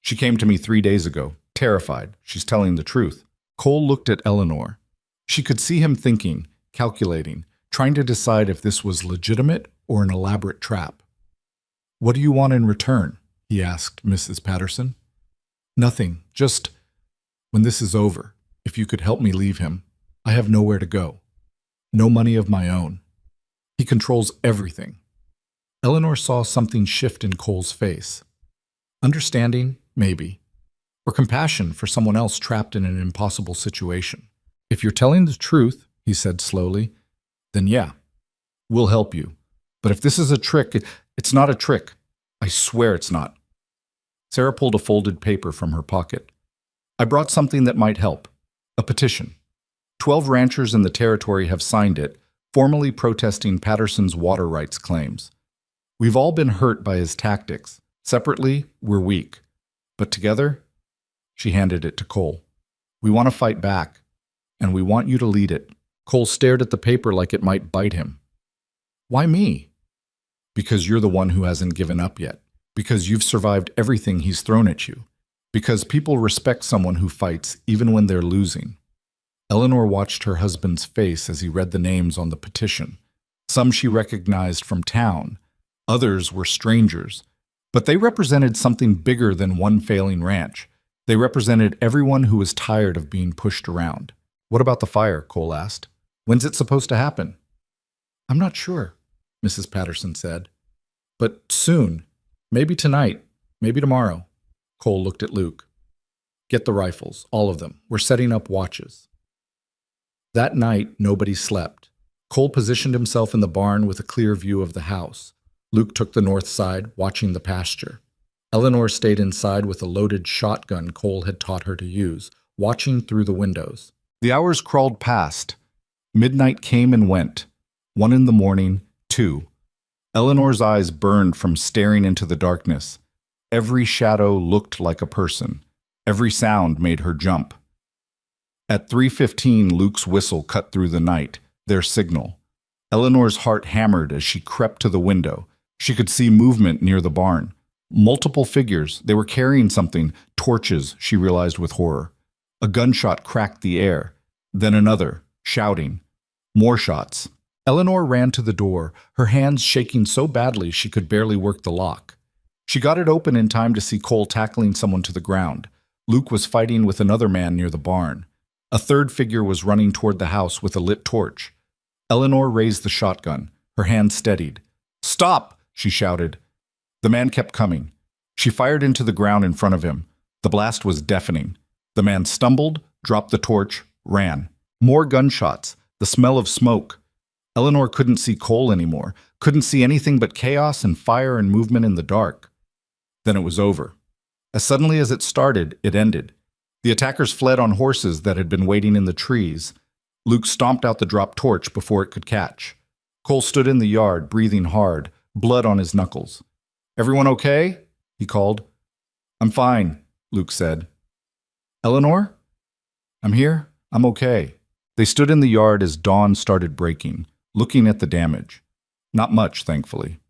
She came to me 3 days ago, terrified. She's telling the truth." Cole looked at Eleanor. She could see him thinking, calculating, trying to decide if this was legitimate or an elaborate trap. "What do you want in return?" he asked Mrs. Patterson. "Nothing, just, when this is over, if you could help me leave him. I have nowhere to go. No money of my own. He controls everything." Eleanor saw something shift in Cole's face. Understanding, maybe, or compassion for someone else trapped in an impossible situation. "If you're telling the truth," he said slowly, "then yeah, we'll help you. But if this is a trick, it's not a trick. I swear it's not." Sarah pulled a folded paper from her pocket. "I brought something that might help. A petition. 12 ranchers in the territory have signed it, formally protesting Patterson's water rights claims. We've all been hurt by his tactics. Separately, we're weak. But together," she handed it to Cole, "we want to fight back, and we want you to lead it." Cole stared at the paper like it might bite him. "Why me?" "Because you're the one who hasn't given up yet. Because you've survived everything he's thrown at you. Because people respect someone who fights even when they're losing." Eleanor watched her husband's face as he read the names on the petition. Some she recognized from town. Others were strangers. But they represented something bigger than one failing ranch. They represented everyone who was tired of being pushed around. "What about the fire?" Cole asked. "When's it supposed to happen?" "I'm not sure," Mrs. Patterson said. "But soon. Maybe tonight. Maybe tomorrow." Cole looked at Luke. "Get the rifles, all of them. We're setting up watches." That night, nobody slept. Cole positioned himself in the barn with a clear view of the house. Luke took the north side, watching the pasture. Eleanor stayed inside with a loaded shotgun Cole had taught her to use, watching through the windows. The hours crawled past. Midnight came and went. 1 in the morning, 2. Eleanor's eyes burned from staring into the darkness. Every shadow looked like a person. Every sound made her jump. At 3:15, Luke's whistle cut through the night, their signal. Eleanor's heart hammered as she crept to the window. She could see movement near the barn. Multiple figures. They were carrying something. Torches, she realized with horror. A gunshot cracked the air. Then another, shouting. More shots. Eleanor ran to the door, her hands shaking so badly she could barely work the lock. She got it open in time to see Cole tackling someone to the ground. Luke was fighting with another man near the barn. A third figure was running toward the house with a lit torch. Eleanor raised the shotgun. Her hand steadied. "Stop!" she shouted. The man kept coming. She fired into the ground in front of him. The blast was deafening. The man stumbled, dropped the torch, ran. More gunshots, the smell of smoke. Eleanor couldn't see Cole anymore, couldn't see anything but chaos and fire and movement in the dark. Then it was over. As suddenly as it started, it ended. The attackers fled on horses that had been waiting in the trees. Luke stomped out the dropped torch before it could catch. Cole stood in the yard, breathing hard, blood on his knuckles. "Everyone okay?" he called. "I'm fine," Luke said. "Eleanor?" "I'm here. I'm okay." They stood in the yard as dawn started breaking, looking at the damage. Not much, thankfully.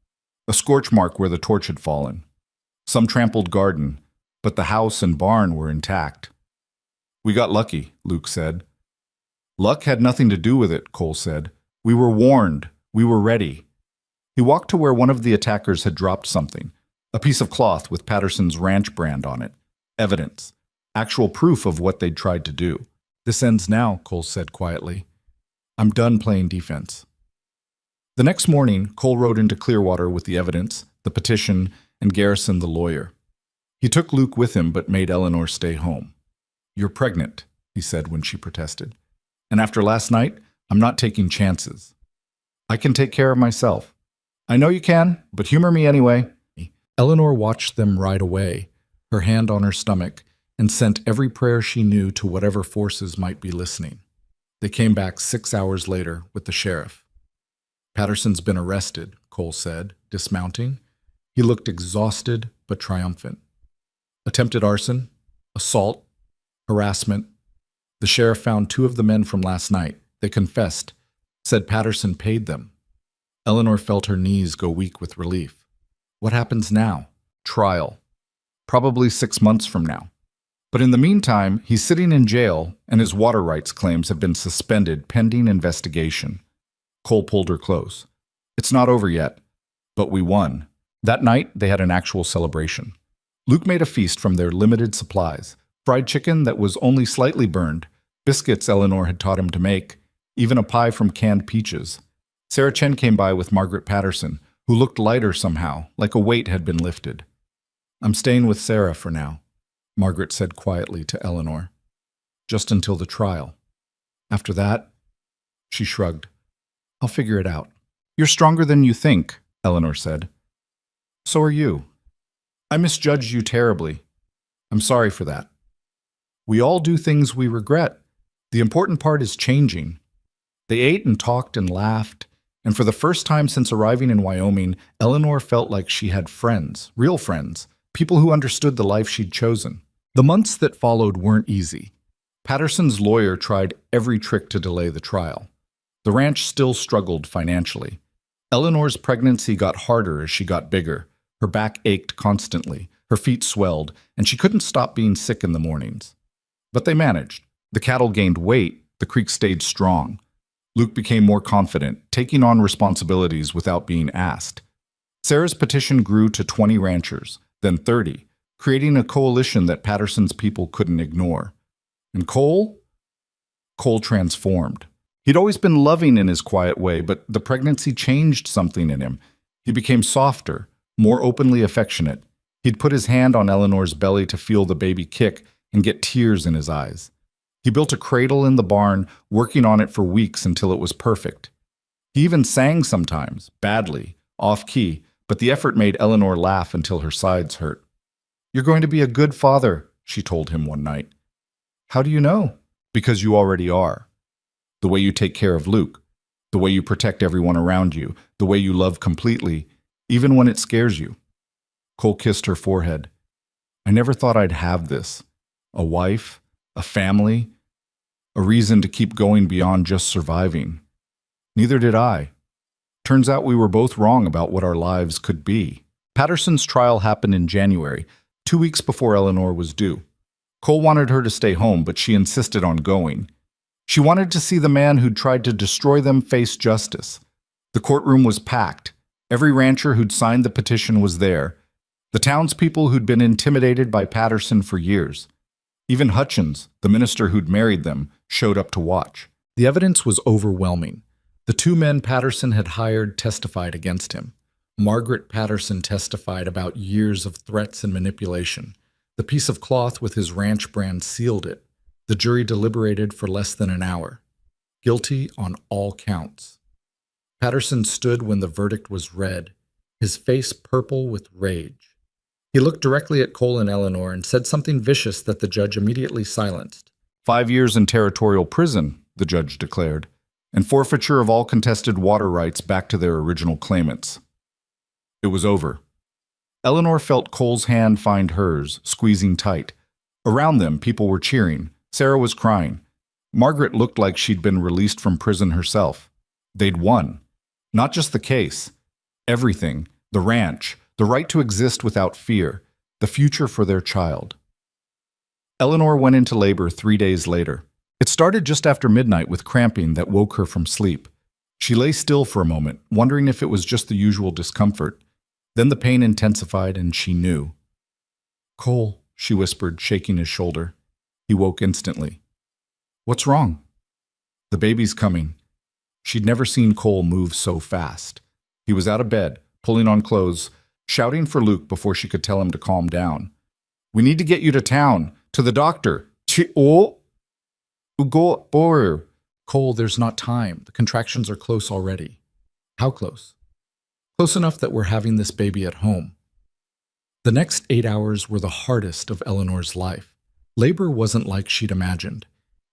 A scorch mark where the torch had fallen. Some trampled garden, but the house and barn were intact. "We got lucky," Luke said. "Luck had nothing to do with it," Cole said. "We were warned. We were ready." He walked to where one of the attackers had dropped something, a piece of cloth with Patterson's ranch brand on it. Evidence. Actual proof of what they'd tried to do. "This ends now," Cole said quietly. "I'm done playing defense." The next morning, Cole rode into Clearwater with the evidence, the petition, and Garrison the lawyer. He took Luke with him but made Eleanor stay home. "You're pregnant," he said when she protested. "And after last night, I'm not taking chances. I can take care of myself." "I know you can, but humor me anyway." Eleanor watched them ride away, her hand on her stomach, and sent every prayer she knew to whatever forces might be listening. They came back 6 hours later with the sheriff. "Patterson's been arrested," Cole said, dismounting. He looked exhausted but triumphant. "Attempted arson, assault, harassment. The sheriff found 2 of the men from last night. They confessed, said Patterson paid them." Eleanor felt her knees go weak with relief. "What happens now?" "Trial. Probably 6 months from now. But in the meantime, he's sitting in jail, and his water rights claims have been suspended pending investigation." Cole pulled her close. "It's not over yet, but we won." That night, they had an actual celebration. Luke made a feast from their limited supplies. Fried chicken that was only slightly burned, biscuits Eleanor had taught him to make, even a pie from canned peaches. Sarah Chen came by with Margaret Patterson, who looked lighter somehow, like a weight had been lifted. "I'm staying with Sarah for now," Margaret said quietly to Eleanor. "Just until the trial. After that," she shrugged, "I'll figure it out." "You're stronger than you think," Eleanor said. "So are you. I misjudged you terribly. I'm sorry for that. We all do things we regret. The important part is changing." They ate and talked and laughed, and for the first time since arriving in Wyoming, Eleanor felt like she had friends, real friends, people who understood the life she'd chosen. The months that followed weren't easy. Patterson's lawyer tried every trick to delay the trial. The ranch still struggled financially. Eleanor's pregnancy got harder as she got bigger. Her back ached constantly, her feet swelled, and she couldn't stop being sick in the mornings. But they managed. The cattle gained weight, the creek stayed strong. Luke became more confident, taking on responsibilities without being asked. Sarah's petition grew to 20 ranchers, then 30, creating a coalition that Patterson's people couldn't ignore. And Cole? Cole transformed. He'd always been loving in his quiet way, but the pregnancy changed something in him. He became softer, more openly affectionate. He'd put his hand on Eleanor's belly to feel the baby kick and get tears in his eyes. He built a cradle in the barn, working on it for weeks until it was perfect. He even sang sometimes, badly, off-key, but the effort made Eleanor laugh until her sides hurt. "You're going to be a good father," she told him one night. "How do you know?" "Because you already are. The way you take care of Luke, the way you protect everyone around you, the way you love completely, even when it scares you." Cole kissed her forehead. "I never thought I'd have this. A wife, a family, a reason to keep going beyond just surviving. Neither did I. Turns out we were both wrong about what our lives could be." Patterson's trial happened in January, 2 weeks before Eleanor was due. Cole wanted her to stay home, but she insisted on going. She wanted to see the man who'd tried to destroy them face justice. The courtroom was packed. Every rancher who'd signed the petition was there. The townspeople who'd been intimidated by Patterson for years. Even Hutchins, the minister who'd married them, showed up to watch. The evidence was overwhelming. The 2 men Patterson had hired testified against him. Margaret Patterson testified about years of threats and manipulation. The piece of cloth with his ranch brand sealed it. The jury deliberated for less than an hour. Guilty on all counts. Patterson stood when the verdict was read, his face purple with rage. He looked directly at Cole and Eleanor and said something vicious that the judge immediately silenced. 5 years in territorial prison, the judge declared, and forfeiture of all contested water rights back to their original claimants. It was over. Eleanor felt Cole's hand find hers, squeezing tight. Around them, people were cheering. Sarah was crying. Margaret looked like she'd been released from prison herself. They'd won. Not just the case. Everything. The ranch. The right to exist without fear. The future for their child. Eleanor went into labor 3 days later. It started just after midnight with cramping that woke her from sleep. She lay still for a moment, wondering if it was just the usual discomfort. Then the pain intensified and she knew. "Cole," she whispered, shaking his shoulder. He woke instantly. "What's wrong?" "The baby's coming." She'd never seen Cole move so fast. He was out of bed, pulling on clothes, shouting for Luke before she could tell him to calm down. "We need to get you to town, to the doctor." "Cole, there's not time. The contractions are close already." "How close?" "Close enough that we're having this baby at home." The next 8 hours were the hardest of Eleanor's life. Labor wasn't like she'd imagined.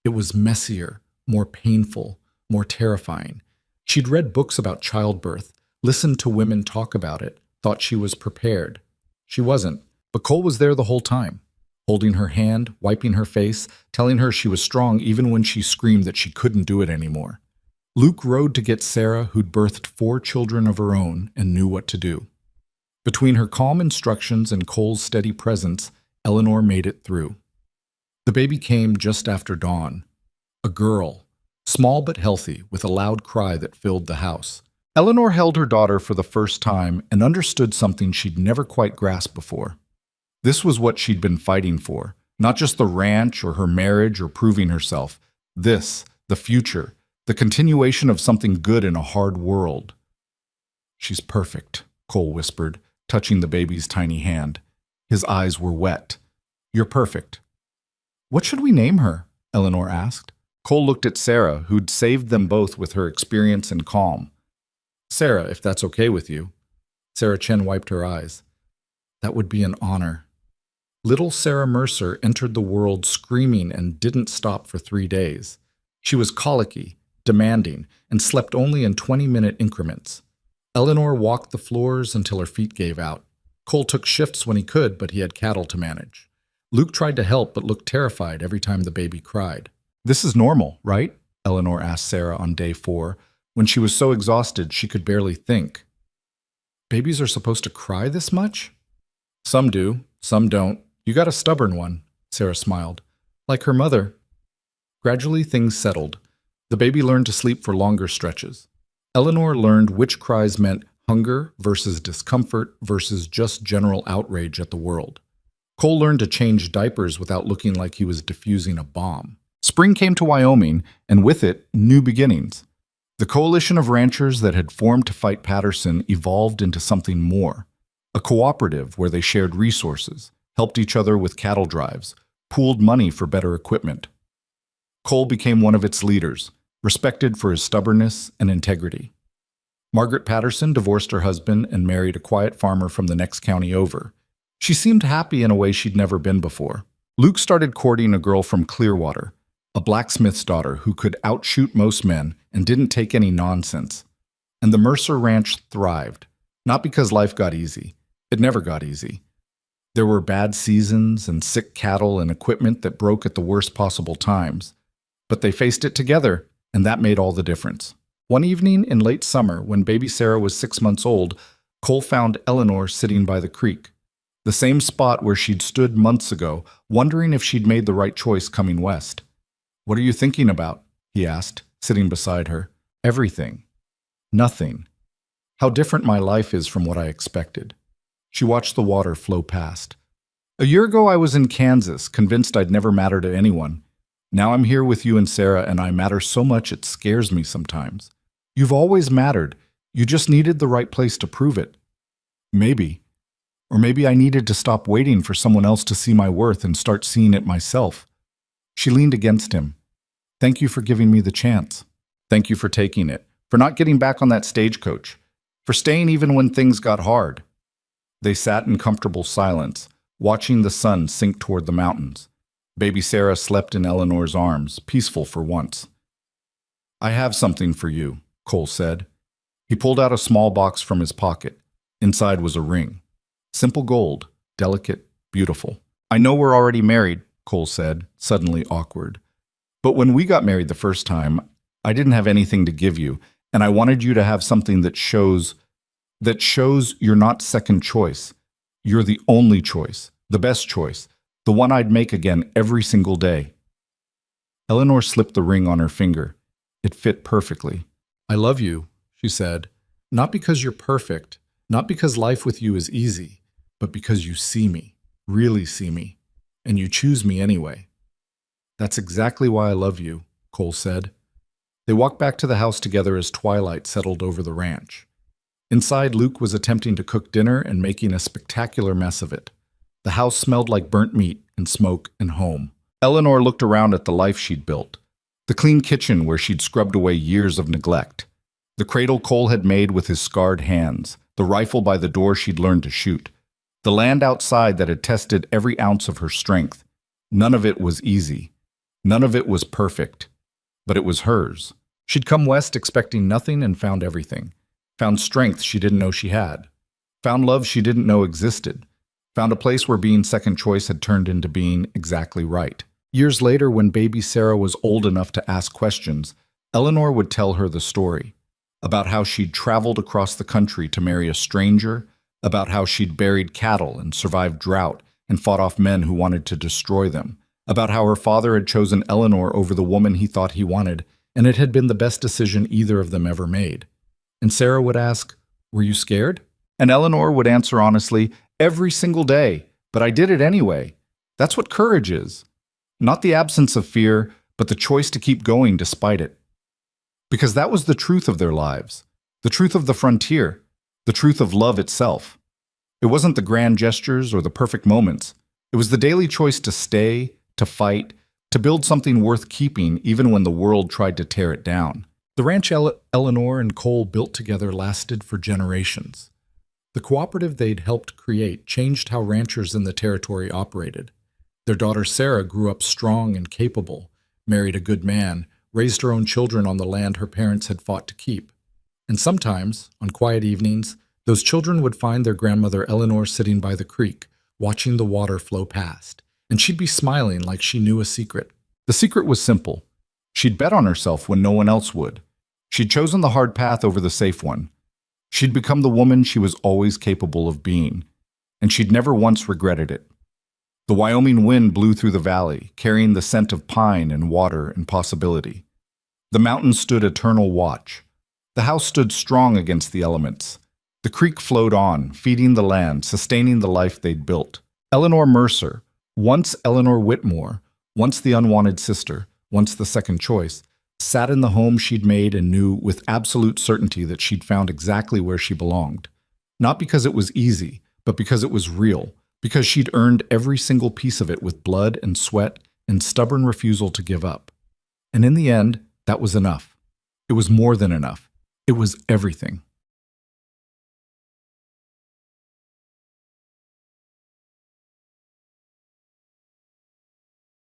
It was messier, more painful, more terrifying. She'd read books about childbirth, listened to women talk about it, thought she was prepared. She wasn't, but Cole was there the whole time, holding her hand, wiping her face, telling her she was strong even when she screamed that she couldn't do it anymore. Luke rode to get Sarah, who'd birthed 4 children of her own and knew what to do. Between her calm instructions and Cole's steady presence, Eleanor made it through. The baby came just after dawn. A girl, small but healthy, with a loud cry that filled the house. Eleanor held her daughter for the first time and understood something she'd never quite grasped before. This was what she'd been fighting for, not just the ranch or her marriage or proving herself. This, the future, the continuation of something good in a hard world. "She's perfect," Cole whispered, touching the baby's tiny hand. His eyes were wet. "You're perfect." "What should we name her?" Eleanor asked. Cole looked at Sarah, who'd saved them both with her experience and calm. "Sarah, if that's okay with you." Sarah Chen wiped her eyes. "That would be an honor." Little Sarah Mercer entered the world screaming and didn't stop for 3 days. She was colicky, demanding, and slept only in 20-minute increments. Eleanor walked the floors until her feet gave out. Cole took shifts when he could, but he had cattle to manage. Luke tried to help but looked terrified every time the baby cried. "This is normal, right?" Eleanor asked Sarah on day 4, when she was so exhausted she could barely think. "Babies are supposed to cry this much?" "Some do, some don't. You got a stubborn one," Sarah smiled. "Like her mother." Gradually things settled. The baby learned to sleep for longer stretches. Eleanor learned which cries meant hunger versus discomfort versus just general outrage at the world. Cole learned to change diapers without looking like he was defusing a bomb. Spring came to Wyoming, and with it, new beginnings. The coalition of ranchers that had formed to fight Patterson evolved into something more. A cooperative where they shared resources, helped each other with cattle drives, pooled money for better equipment. Cole became one of its leaders, respected for his stubbornness and integrity. Margaret Patterson divorced her husband and married a quiet farmer from the next county over. She seemed happy in a way she'd never been before. Luke started courting a girl from Clearwater, a blacksmith's daughter who could outshoot most men and didn't take any nonsense. And the Mercer Ranch thrived, not because life got easy. It never got easy. There were bad seasons and sick cattle and equipment that broke at the worst possible times. But they faced it together, and that made all the difference. One evening in late summer, when baby Sarah was 6 months old, Cole found Eleanor sitting by the creek, the same spot where she'd stood months ago, wondering if she'd made the right choice coming west. "What are you thinking about?" he asked, sitting beside her. "Everything. Nothing. How different my life is from what I expected." She watched the water flow past. "A year ago I was in Kansas, convinced I'd never matter to anyone. Now I'm here with you and Sarah, and I matter so much it scares me sometimes. You've always mattered. You just needed the right place to prove it. Maybe. Or maybe I needed to stop waiting for someone else to see my worth and start seeing it myself." She leaned against him. "Thank you for giving me the chance. Thank you for taking it, for not getting back on that stagecoach, for staying even when things got hard." They sat in comfortable silence, watching the sun sink toward the mountains. Baby Sarah slept in Eleanor's arms, peaceful for once. "I have something for you," Cole said. He pulled out a small box from his pocket. Inside was a ring. Simple gold, delicate, beautiful. "I know we're already married," Cole said, suddenly awkward. "But when we got married the first time, I didn't have anything to give you, and I wanted you to have something that shows you're not second choice. You're the only choice, the best choice, the one I'd make again every single day." Eleanor slipped the ring on her finger. It fit perfectly. "I love you," she said, "not because you're perfect, not because life with you is easy, but because you see me, really see me, and you choose me anyway." "That's exactly why I love you," Cole said. They walked back to the house together as twilight settled over the ranch. Inside, Luke was attempting to cook dinner and making a spectacular mess of it. The house smelled like burnt meat and smoke and home. Eleanor looked around at the life she'd built. The clean kitchen where she'd scrubbed away years of neglect. The cradle Cole had made with his scarred hands. The rifle by the door she'd learned to shoot. The land outside that had tested every ounce of her strength. None of it was easy. None of it was perfect. But it was hers. She'd come west expecting nothing and found everything. Found strength she didn't know she had. Found love she didn't know existed. Found a place where being second choice had turned into being exactly right. Years later, when baby Sarah was old enough to ask questions, Eleanor would tell her the story. About how she'd traveled across the country to marry a stranger, about how she'd buried cattle and survived drought and fought off men who wanted to destroy them, about how her father had chosen Eleanor over the woman he thought he wanted, and it had been the best decision either of them ever made. And Sarah would ask, "Were you scared?" And Eleanor would answer honestly, "Every single day, but I did it anyway." That's what courage is. Not the absence of fear, but the choice to keep going despite it. Because that was the truth of their lives, the truth of the frontier, the truth of love itself. It wasn't the grand gestures or the perfect moments. It was the daily choice to stay, to fight, to build something worth keeping even when the world tried to tear it down. The ranch Eleanor and Cole built together lasted for generations. The cooperative they'd helped create changed how ranchers in the territory operated. Their daughter Sarah grew up strong and capable, married a good man, raised her own children on the land her parents had fought to keep. And sometimes, on quiet evenings, those children would find their grandmother Eleanor sitting by the creek, watching the water flow past, and she'd be smiling like she knew a secret. The secret was simple. She'd bet on herself when no one else would. She'd chosen the hard path over the safe one. She'd become the woman she was always capable of being, and she'd never once regretted it. The Wyoming wind blew through the valley, carrying the scent of pine and water and possibility. The mountains stood eternal watch. The house stood strong against the elements. The creek flowed on, feeding the land, sustaining the life they'd built. Eleanor Mercer, once Eleanor Whitmore, once the unwanted sister, once the second choice, sat in the home she'd made and knew with absolute certainty that she'd found exactly where she belonged. Not because it was easy, but because it was real, because she'd earned every single piece of it with blood and sweat and stubborn refusal to give up. And in the end, that was enough. It was more than enough. It was everything.